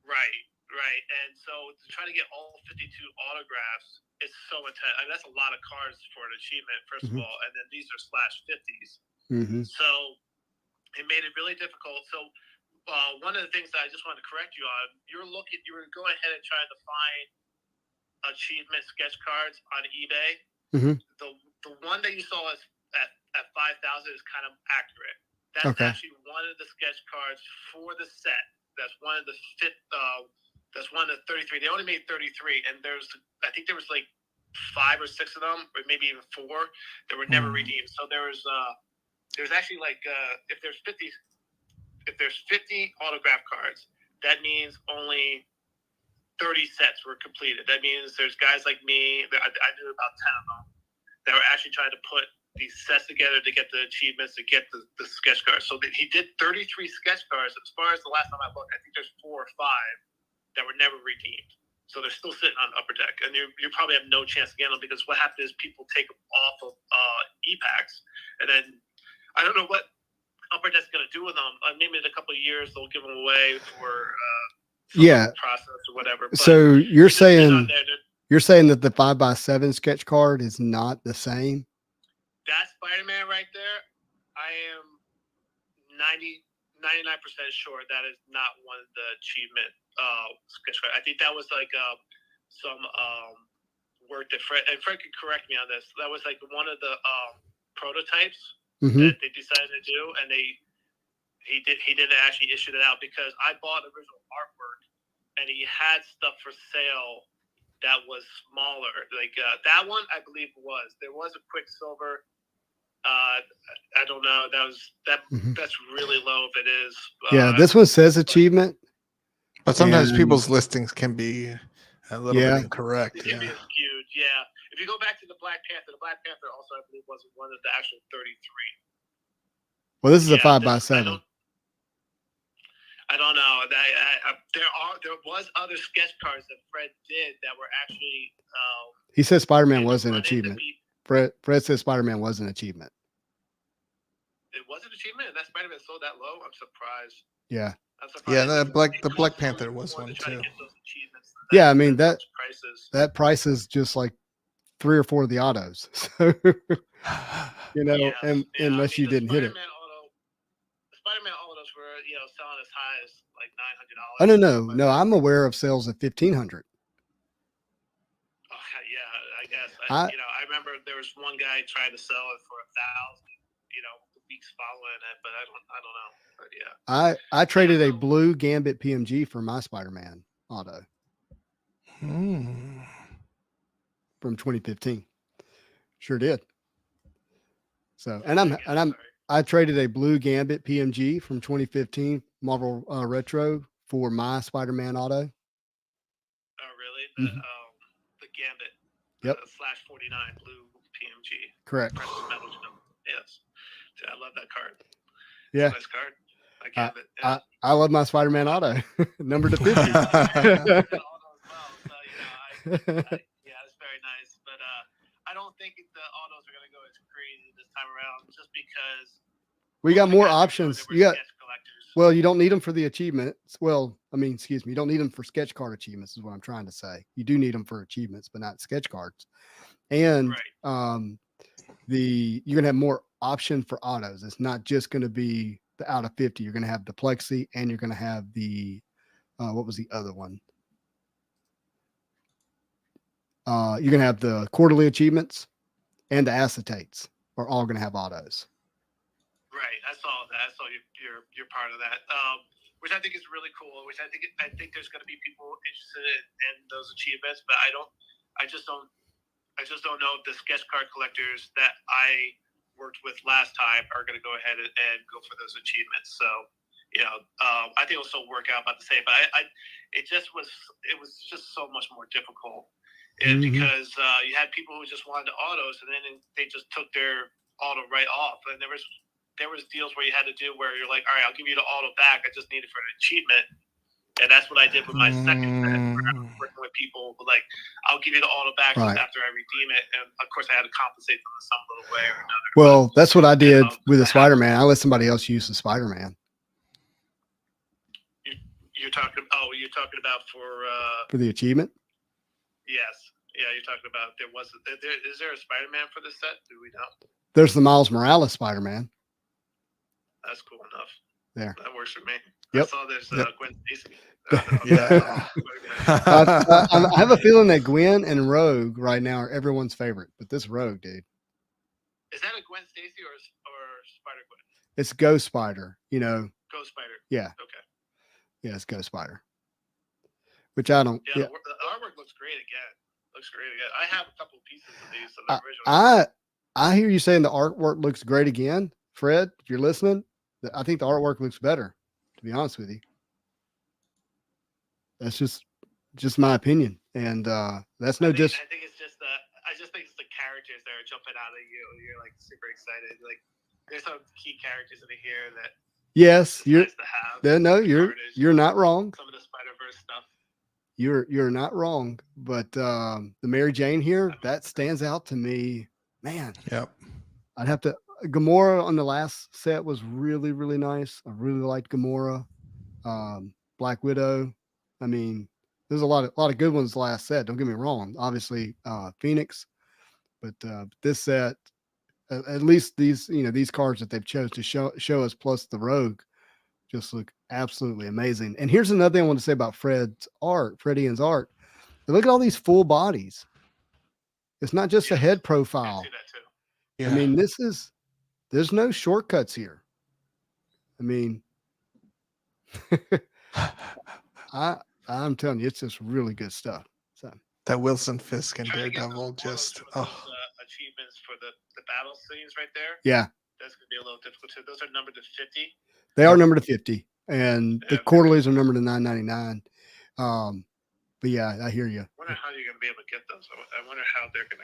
Right. And so to try to get all 52 autographs is so intense. I mean, that's a lot of cards for an achievement, first of all, and then these are /50s. So it made it really difficult. So one of the things that I just wanted to correct you on, you were going ahead and trying to find achievement sketch cards on eBay. The one that you saw at 5,000 is kind of accurate. That's actually one of the sketch cards for the set. That's one of the that's one of the 33. They only made 33, and I think there was like 5 or 6 of them, or maybe even 4 that were never redeemed. So there's actually like if there's 50 autograph cards, that means only 30 sets were completed. That means there's guys like me, I knew about 10 of them, that were actually trying to put these sets together to get the achievements, to get the sketch cards. So he did 33 sketch cards. As far as the last time I looked, I think there's 4 or 5 that were never redeemed. So they're still sitting on Upper Deck. And you probably have no chance to get them, because what happens is people take them off of e-packs. And then I don't know what Upper Deck's going to do with them. Maybe in a couple of years they'll give them away for process or whatever. But so you're saying that the 5x7 sketch card is not the same? That Spider-Man right there, I am 99% sure that is not one of the achievement sketch cards. I think that was like some work that Fred can correct me on this. That was like one of the prototypes that they decided to do, and he didn't actually issue it out, because I bought original artwork and he had stuff for sale that was smaller. Like that one, I believe there was a Quicksilver. I don't know. That's really low if it is. This one says achievement, but sometimes people's listings can be a little bit incorrect. It can be skewed. Yeah. If you go back to the Black Panther also, I believe, was one of the actual 33. Well, this is a 5x7. I don't know. There was other sketch cards that Fred did that were actually. He said Spider-Man was an achievement. Fred says Spider-Man was an achievement. It was an achievement, and that Spider-Man sold that low. I'm surprised. Yeah. I'm surprised. Yeah, the Black Panther was one too. Yeah, I mean that price is just like 3 or 4 of the autos. So you know, unless you didn't hit it. Spider-Man autos were, selling as high as like $900. Oh no, I'm aware of sales at $1,500. Oh yeah, I guess. I remember there was one guy trying to sell it for $1,000. The weeks following it, but I don't know. But yeah, I traded a blue Gambit PMG for my Spider-Man auto from 2015. Sure did. So, I traded a blue Gambit PMG from 2015 Marvel Retro for my Spider-Man auto. Oh, really? The Gambit. Yep. /49 blue PMG. Correct. Yes. I love that card. Yeah. Nice card. I Gambit. I love my Spider-Man auto. Number to 50. Yeah, it's very nice. But I don't think the autos are going to go as crazy this time around, just because we got more options. Well, you don't need them for the achievements. Well, I mean, excuse me, you don't need them for sketch card achievements, is what I'm trying to say. You do need them for achievements, but not sketch cards. And Right. you're gonna have more option for autos. It's not just gonna be the out of 50. You're gonna have the plexi, and you're gonna have the what was the other one? You're gonna have the quarterly achievements and the acetates are all gonna have autos. Right, I saw that. I saw you're part of that, which I think is really cool. Which I think there's going to be people interested in those achievements, but I just don't know if the sketch card collectors that I worked with last time are going to go ahead and go for those achievements. So, I think it'll still work out about the same. But it was just so much more difficult, because you had people who just wanted the autos, and then they just took their auto right off, and there was deals where you had to do where you're like, all right, I'll give you the auto back. I just need it for an achievement. And that's what I did with my second set. I was working with people who like, I'll give you the auto back just after I redeem it. And of course I had to compensate them in some little way or another. Well, that's what I did with the Spider-Man. I let somebody else use the Spider-Man. You're talking about for the achievement? Yes. Yeah, you're talking about is there a Spider-Man for this set? Do we know? There's the Miles Morales Spider-Man. That's cool enough. There. That works for me. Yep. I saw there's Gwen Stacy. Yeah. I have a feeling that Gwen and Rogue right now are everyone's favorite, but this Rogue, dude. Is that a Gwen Stacy or Spider-Gwen? It's Ghost Spider, Ghost Spider. Yeah. Okay. Yeah, it's Ghost Spider. Which I don't. Yeah, the artwork looks great again. I have a couple pieces of these. Of the original. I hear you saying the artwork looks great again. Fred, if you're listening, I think the artwork looks better, to be honest with you. That's just my opinion. And that's no just. I think it's just I just think it's the characters that are jumping out at you. You're like super excited. Like there's some key characters in here that yes, you're nice to have. no, you're not wrong. Some of the Spider-Verse stuff. You're not wrong, but the Mary Jane here, that stands out to me, man. Yep. I'd have to. Gamora on the last set was really, really nice. I really liked Gamora. Black Widow. I mean, there's a lot of good ones last set. Don't get me wrong. Obviously, Phoenix, but this set, at least these cards that they've chose to show us, plus the Rogue, just look absolutely amazing. And here's another thing I want to say about Fred Ian's art. Look at all these full bodies. It's not just a head profile. I see that too. Yeah. I mean, there's no shortcuts here. I mean, I'm telling you, it's just really good stuff. So that Wilson Fisk and Daredevil just achievements for the battle scenes right there. Yeah, that's gonna be a little difficult too. Those are numbered to 50. They are numbered to 50, and the quarterlies are numbered to 9.99. But yeah, I hear you. I wonder how you're gonna be able to get those. I wonder how they're gonna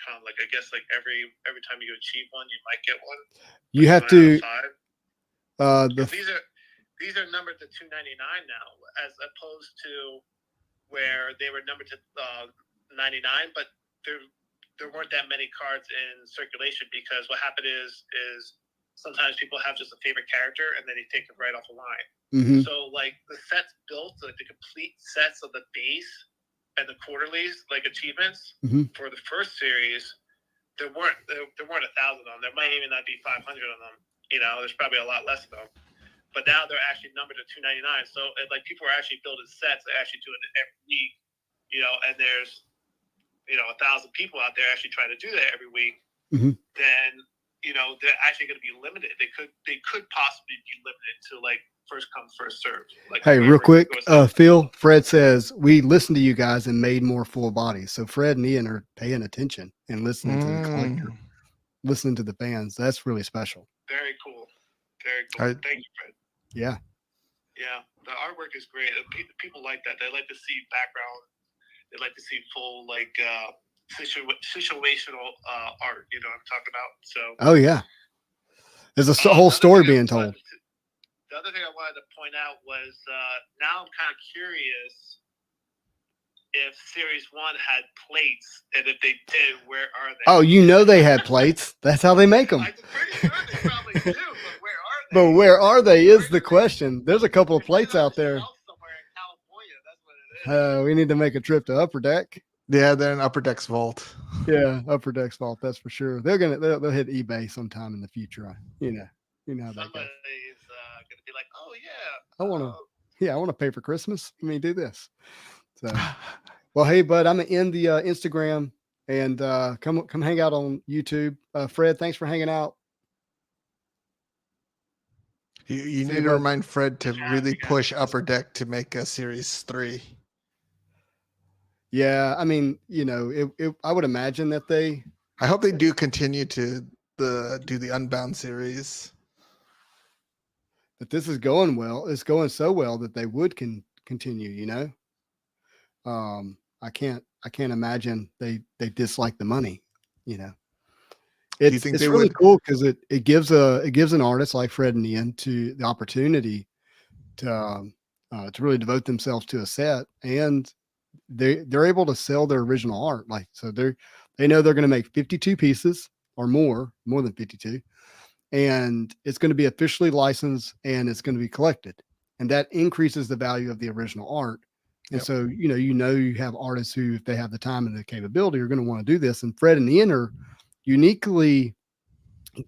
come. Like I guess like every time you achieve one, you might get one. You have to. These are numbered to 299 now, as opposed to where they were numbered to 99. But there weren't that many cards in circulation, because what happened is sometimes people have just a favorite character and then they take it right off the line. Mm-hmm. So like the sets built, like the complete sets of the base and the quarterlies, like achievements for the first series, there weren't 1,000 on them. There might even not be 500 on them. There's probably a lot less of them. But now they're actually numbered to 299. So like people are actually building sets. They actually doing it every week. And there's 1,000 people out there actually trying to do that every week. Mm-hmm. Then they're actually going to be limited. They could possibly be limited to like first come, first served. Like, hey, real quick, Phil, Fred says we listened to you guys and made more full bodies. So Fred and Ian are paying attention and listening to the collector, listening to the fans. That's really special. Very cool. Very cool. Thank you, Fred. Yeah. Yeah. The artwork is great. People like that. They like to see background. They like to see full like situational art. You know what I'm talking about? So. Oh yeah. There's a whole story being told. The other thing I wanted to point out was now I'm kind of curious if Series 1 had plates, and if they did, where are they? Oh, they had plates. That's how they make them. I'm pretty sure they probably do, but where are But where are they is the question. There's a couple of plates out there. Somewhere in California. That's what it is. We need to make a trip to Upper Deck. Yeah, they're in Upper Deck's vault. Yeah, Upper Deck's vault. That's for sure. They'll hit eBay sometime in the future. You know how that goes. Somebody's gonna be like, "Oh yeah, I want to pay for Christmas. Let me do this." So, well, hey, bud, I'm gonna end the Instagram and come hang out on YouTube. Fred, thanks for hanging out. You need to remind Fred to really push Upper Deck to make a Series 3. Yeah, I mean, I would imagine that I hope they do continue to do the Unbound series. that this is going well. It's going so well that they would continue. I can't imagine they dislike the money. It's think they really would- cool because it gives an artist like Fred and Ian to the opportunity to really devote themselves to a set, and they're able to sell their original art. Like, so they know they're going to make 52 pieces or more than 52, and it's going to be officially licensed and it's going to be collected, and that increases the value of the original art. And Yep. so, you have artists who, if they have the time and the capability, are going to want to do this. And Fred and Ian are uniquely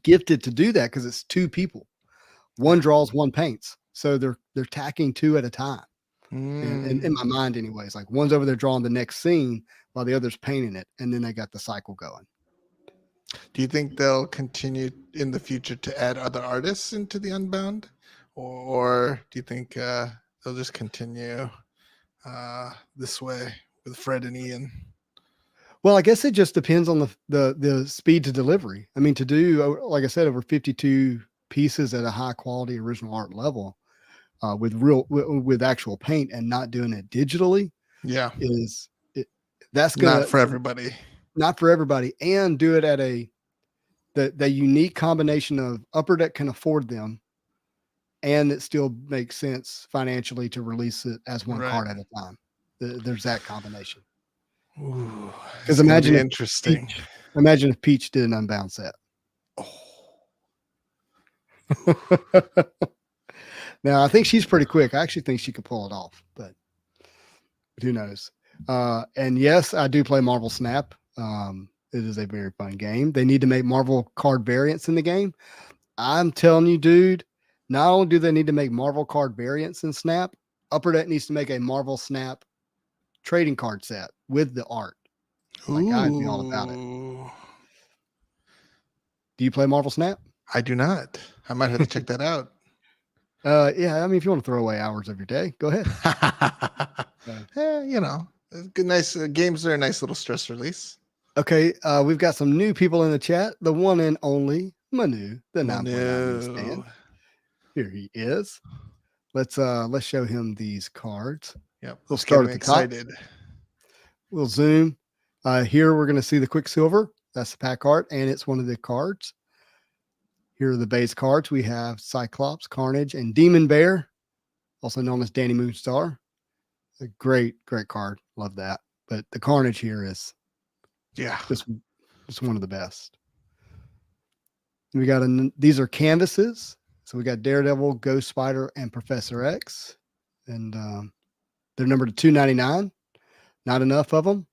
gifted to do that because it's two people. One draws, one paints. So they're tacking two at a time. And in my mind, anyways, like one's over there drawing the next scene while the other's painting it, and then they got the cycle going. Do you think they'll continue in the future to add other artists into the Unbound, or do you think they'll just continue this way with Fred and Ian? Well, I guess it just depends on the speed to delivery. I mean, to do, like I said, over 52 pieces at a high quality original art level with actual paint and not doing it digitally, Yeah, that's gonna not for everybody. Not for everybody, and do it at the unique combination of Upper Deck can afford them, and it still makes sense financially to release it as one Right. card at a time. There's that combination. Because imagine if interesting. Imagine if Peach did an Unbound set. Now, I think she's pretty quick. I actually think she could pull it off, but who knows? And yes, I do play Marvel Snap. It is a very fun game. They need to make Marvel card variants in the game. I'm telling you, dude, not only do they need to make Marvel card variants in Snap, Upper Deck needs to make a Marvel Snap trading card set with the art. Like, I'd be all about it. Do you play Marvel Snap? I do not. I might have to check that out. Yeah, I mean, if you want to throw away hours of your day, go ahead. Good, nice games are a nice little stress release. Okay, we've got some new people in the chat. The one and only Manu, the 9.9 stand. Here he is. Let's show him these cards. Yep, We'll start at the excited. top. We'll zoom. Here we're going to see the Quicksilver. That's the pack art, and it's one of the cards. Here are the base cards. We have Cyclops, Carnage, and Demon Bear, also known as Danny Moonstar. A great card. Love that. But the Carnage here is just one of the best. We got these are canvases. So we got Daredevil, Ghost Spider, and Professor X, and they're numbered to $2.99. Not enough of them.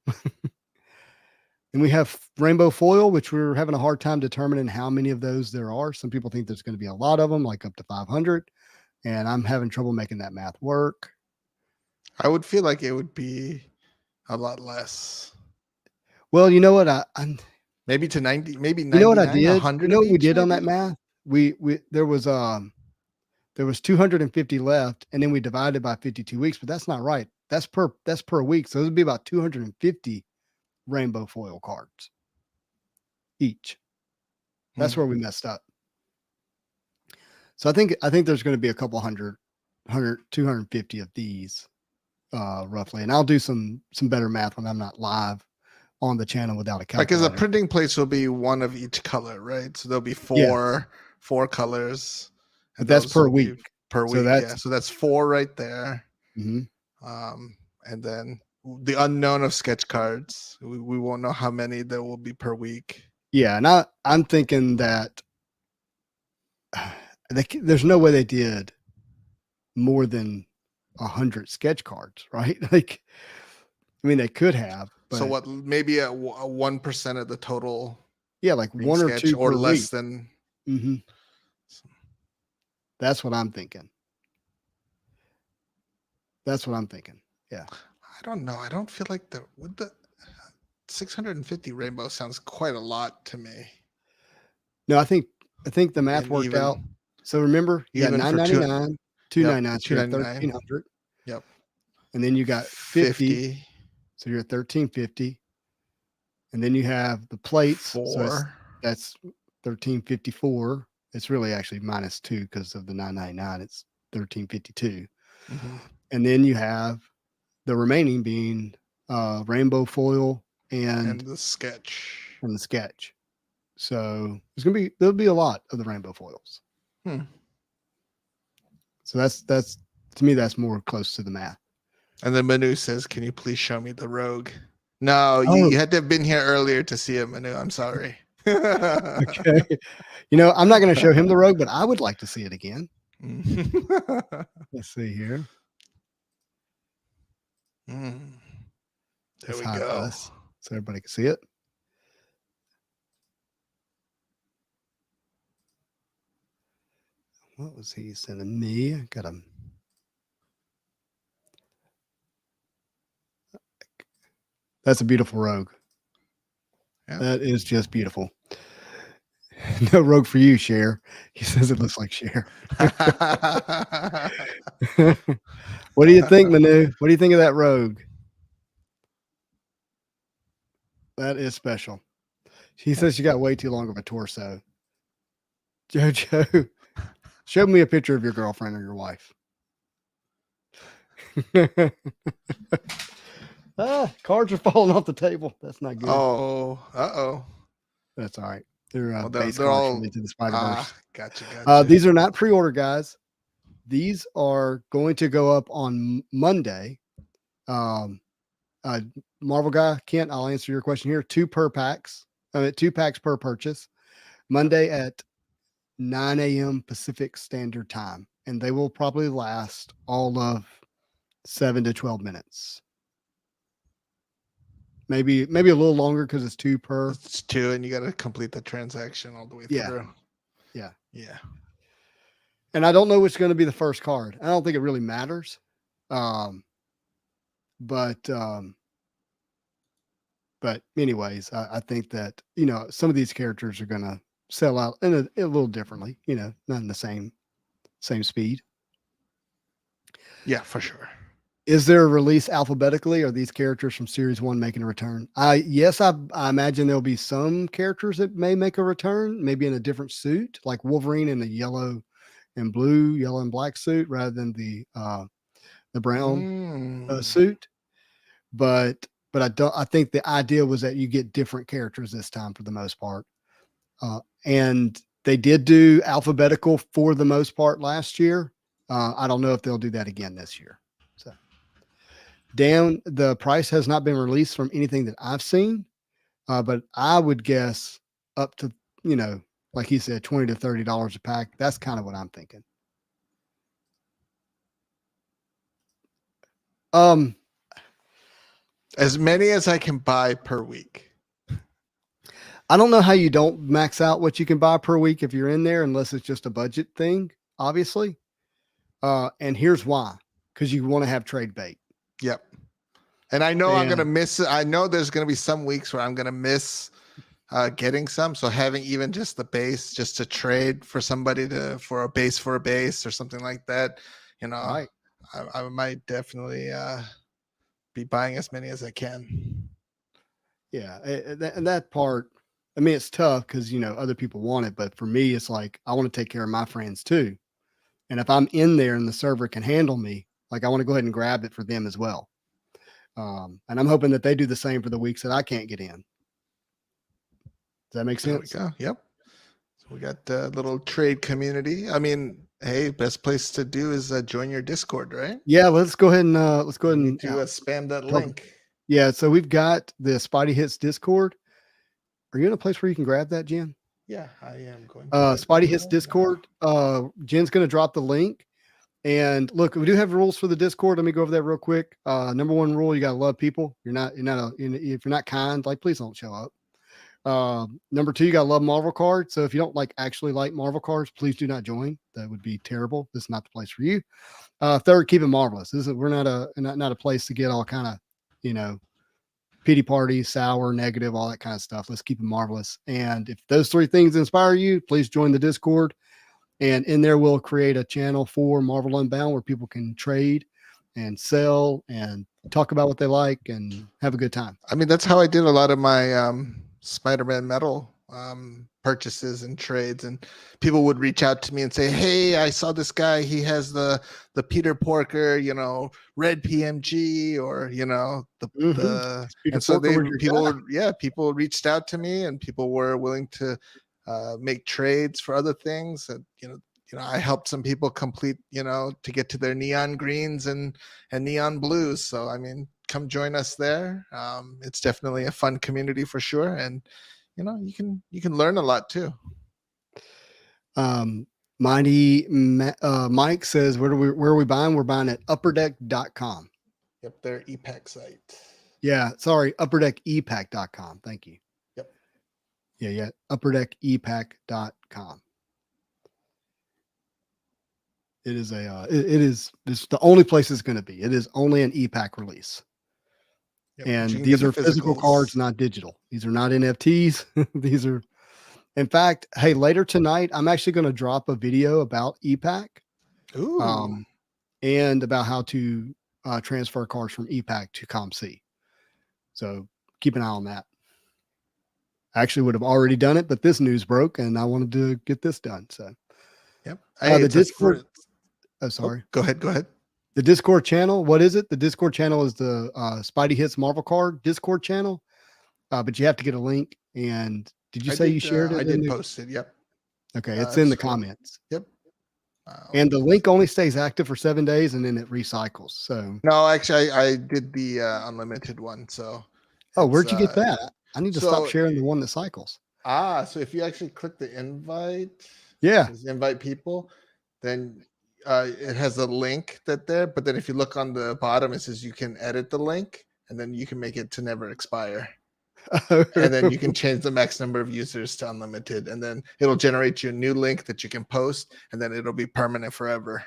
And we have rainbow foil, which we're having a hard time determining how many of those there are. Some people think there's going to be a lot of them, like up to 500, and I'm having trouble making that math work. I would feel like it would be a lot less. Well, you know what? Maybe to 90, maybe 99, you know what I did? 100. You know what we each, did on maybe? that math? We there was 250 left, and then we divided by 52 weeks, but that's not right. That's per week. So it would be about 250 rainbow foil cards each. That's where we messed up. So I think there's going to be a couple 250 of these roughly, and I'll do some better math when I'm not live on the channel without a calculator. Because the printing plates will be one of each color, right? So there'll be four colors. But that's per week. Per week, So that's 4 right there. Mm-hmm. And then the unknown of sketch cards. We won't know how many there will be per week. Yeah, and I'm thinking that there's no way they did more than 100 sketch cards, right? Like, I mean, they could have, but So what? Maybe a 1% of the total yeah, like being one or sketch, two or per less week. than. hmm That's what I'm thinking. That's what I'm thinking. Yeah. I don't know. I don't feel like the 650 rainbow sounds quite a lot to me. No, I think the math And worked out. even So remember, you got even for 999, yep, 299, so you're at 299. 1300, Yep. and then you got 50, 50 so you're at 1350, and then you have the plates, so 4. that's 1354. It's really actually -2 because of the 999. It's 1352, Mm-hmm. and then you have the remaining being rainbow foil And and the sketch. the sketch. So there'll be a lot of the rainbow foils. Hmm. So that's to me, that's more close to the math. And then Manu says, "Can you please show me the rogue?" No, Oh, you had to have been here earlier to see it, Manu. I'm sorry. okay. I'm not going to show him the rogue, but I would like to see it again. Let's see here. There Let's we hide go. us so everybody can see it. What was he sending me? I got him. That's a beautiful rogue. Yeah. That is just beautiful. No rogue for you, Cher. He says it looks like Cher. What do you think, Manu? What do you think of that rogue? That is special. He says you got way too long of a torso. Jojo, show me a picture of your girlfriend or your wife. Cards are falling off the table. That's not good. Oh, uh-oh. That's all right. They're Well, base they're cards all from Into the Spider-Verse. Gotcha. These are not pre-order, guys. These are going to go up on Monday. Marvel guy, Kent, I'll answer your question here. 2 packs per purchase. Monday at 9 a.m. Pacific Standard Time. And they will probably last all of 7 to 12 minutes. Maybe a little longer because it's 2 per. It's 2, and you got to complete the transaction all the way through. Yeah. And I don't know which is going to be the first card. I don't think it really matters. But anyways, I think that, some of these characters are going to sell out in a little differently, not in the same speed. Yeah, for sure. Is there a release alphabetically? Are these characters from Series 1 making a return? Yes, I imagine there'll be some characters that may make a return, maybe in a different suit, like Wolverine in the yellow and black suit rather than the brown suit. But I think the idea was that you get different characters this time for the most part. And they did do alphabetical for the most part last year. I don't know if they'll do that again this year. So the price has not been released from anything that I've seen. But I would guess up to, like he said, $20 to $30 a pack. That's kind of what I'm thinking. As many as I can buy per week. I don't know how you don't max out what you can buy per week if you're in there, unless it's just a budget thing, obviously. And here's why, because you want to have trade bait. Yep. And I know I'm going to miss it. I know there's going to be some weeks where I'm going to miss getting some. So having even just the base, just to trade for somebody for a base or something like that, Right. I might definitely be buying as many as I can. Yeah. And that part, I mean, it's tough because, other people want it. But for me, it's like, I want to take care of my friends too. And if I'm in there and the server can handle me, like I want to go ahead and grab it for them as well. And I'm hoping that they do the same for the weeks that I can't get in. Does that make sense? There we go. Yep. So we got the little trade community. I mean, hey, best place to do is join your Discord, right? Yeah, let's go ahead and spam that link. Yeah, so we've got the Spidey Hits Discord. Are you in a place where you can grab that, Jen? Yeah, I am going to. Spidey hits Discord. Jen's going to drop the link. And look, we do have rules for the Discord. Let me go over that real quick. Number one rule: you got to love people. If you're not kind, like, please don't show up. Number two, you got to love Marvel cards. So if you don't actually like Marvel cards, please do not join. That would be terrible. This is not the place for you. Third, keep it marvelous. We're not a place to get all kind of, pity party, sour, negative, all that kind of stuff. Let's keep it marvelous. And if those three things inspire you, please join the Discord. And in there, we'll create a channel for Marvel Unbound where people can trade and sell and talk about what they like and have a good time. I mean, that's how I did a lot of my Spider-Man metal purchases and trades, and people would reach out to me and say, "Hey, I saw this guy. He has the Peter Porker, red PMG, or the." Peter And so Porker was your guy. people reached out to me, and people were willing to make trades for other things. And I helped some people complete, to get to their neon greens and neon blues. So I mean, come join us there. It's definitely a fun community for sure, and you can learn a lot too. Mighty Mike says, where are we buying? We're buying at upperdeck.com. Yep, their EPAC site. Yeah, sorry, upperdeckepack.com. Thank you. Yep. Yeah, upperdeckepack.com. It is it's the only place it's going to be. It is only an EPAC release. Yep, and these are physical cards, not digital. These are not NFTs. These are, in fact, hey, later tonight, I'm actually going to drop a video about EPAC. Ooh. And about how to transfer cards from EPAC to ComC. So keep an eye on that. I actually would have already done it, but this news broke and I wanted to get this done. So, yep. The Discord. Oh, sorry. Go ahead. The Discord channel. What is it? The Discord channel is the Spidey Hits Marvel Card Discord channel. But you have to get a link. And did you say you shared it? I did post it. Yep. Okay. It's in the comments. Yep. And the link only stays active for 7 days and then it recycles. So no, actually I did the unlimited one. So where'd you get that? I need to stop sharing the one that cycles. So if you actually click the invite, invite people, then it has a link there. But then if you look on the bottom, it says you can edit the link and then you can make it to never expire. And then you can change the max number of users to unlimited, and then it'll generate you a new link that you can post, and then it'll be permanent forever.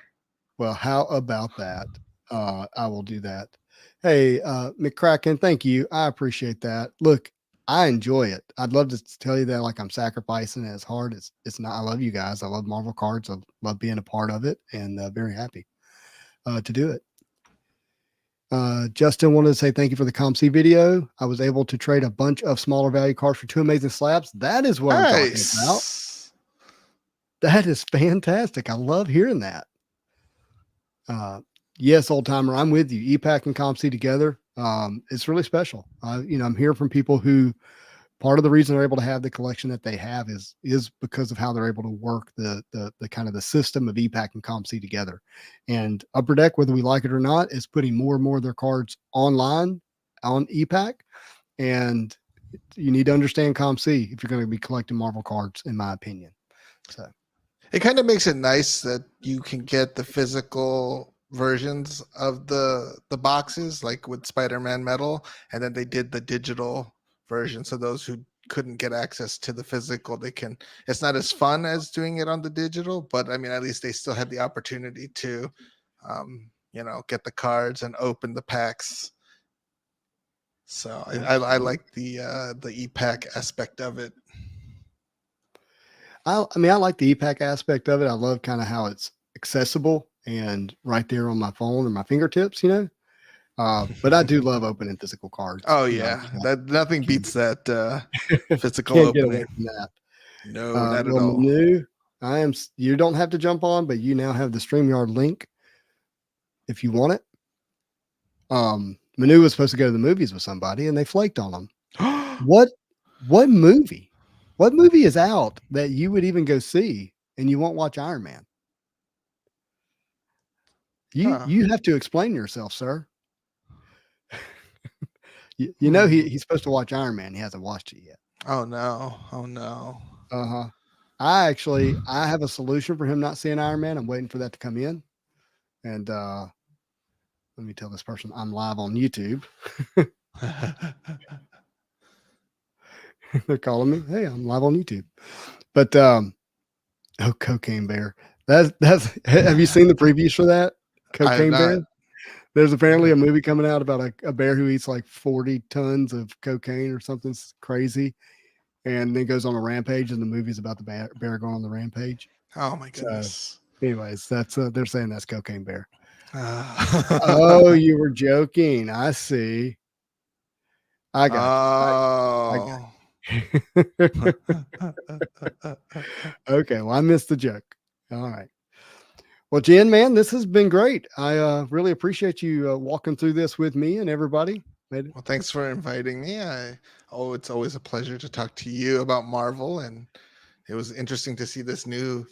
Well, how about that? I will do that. Hey, McCracken, thank you. I appreciate that. Look, I enjoy it. I'd love to tell you that like I'm sacrificing it as hard. It's not. I love you guys. I love Marvel cards. I love being a part of it, and very happy to do it. Justin wanted to say thank you for the ComC video. I was able to trade a bunch of smaller value cards for 2 amazing slabs. That is what I'm talking about. That is fantastic. I love hearing that. Yes, old timer, I'm with you. EPAC and ComC together. It's really special. I'm hearing from people who part of the reason they're able to have the collection that they have is because of how they're able to work the kind of the system of EPAC and ComC together. And Upper Deck, whether we like it or not, is putting more and more of their cards online on EPAC. And you need to understand ComC if you're going to be collecting Marvel cards, in my opinion. So it kind of makes it nice that you can get the physical versions of the boxes, like with Spider-Man metal, and then they did the digital version, so those who couldn't get access to the physical, they can. It's not as fun as doing it on the digital, but I mean, at least they still had the opportunity to get the cards and open the packs. So I like the EPAC aspect of it. I like the EPAC aspect of it. I love kind of how it's accessible and right there on my phone or my fingertips, but I do love opening physical cards. Oh yeah, that nothing beats that physical can't opening. Get away from that. No, not at all. Manu, you don't have to jump on, but you now have the StreamYard link if you want it. Manu was supposed to go to the movies with somebody and they flaked on him. What movie? What movie is out that you would even go see and you won't watch Iron Man? You have to explain yourself, sir. he's supposed to watch Iron Man. He hasn't watched it yet. Oh no. Uh-huh. I have a solution for him not seeing Iron Man. I'm waiting for that to come in. And let me tell this person I'm live on YouTube. They're calling me. Hey, I'm live on YouTube. But Cocaine Bear. That's have you seen the previews for that? I have Cocaine Bear? not. There's apparently a movie coming out about a bear who eats like 40 tons of cocaine or something crazy, and then goes on a rampage. And the movie's about the bear going on the rampage. Oh my So, goodness. anyways, that's they're saying that's Cocaine Bear. Oh, Oh, you were joking. I see. I got oh. you. Okay, well, I missed the joke. All right. Well, Jen, man, this has been great. I really appreciate you walking through this with me and everybody. Well, thanks for inviting me. It's always a pleasure to talk to you about Marvel, and it was interesting to see this new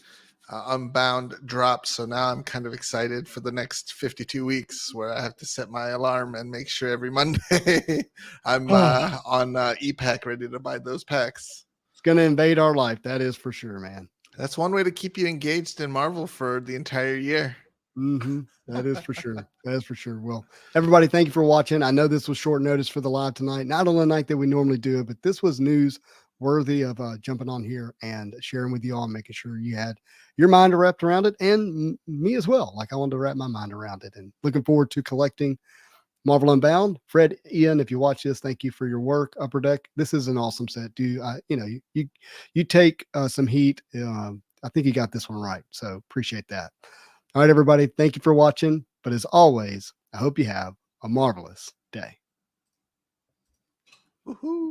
Unbound drop. So now I'm kind of excited for the next 52 weeks, where I have to set my alarm and make sure every Monday I'm on ePack ready to buy those packs. It's going to invade our life. That is for sure, man. That's one way to keep you engaged in Marvel for the entire year. Mm-hmm. That is for sure. That is for sure. Well, everybody, thank you for watching. I know this was short notice for the live tonight, not on the night that we normally do it, but this was news worthy of jumping on here and sharing with you all, making sure you had your mind wrapped around it, and me as well. Like I wanted to wrap my mind around it, and looking forward to collecting Marvel Unbound. Fred, Ian, if you watch this, thank you for your work. Upper Deck, this is an awesome set. You take some heat. I think you got this one right, so appreciate that. All right, everybody, thank you for watching. But as always, I hope you have a marvelous day. Woohoo.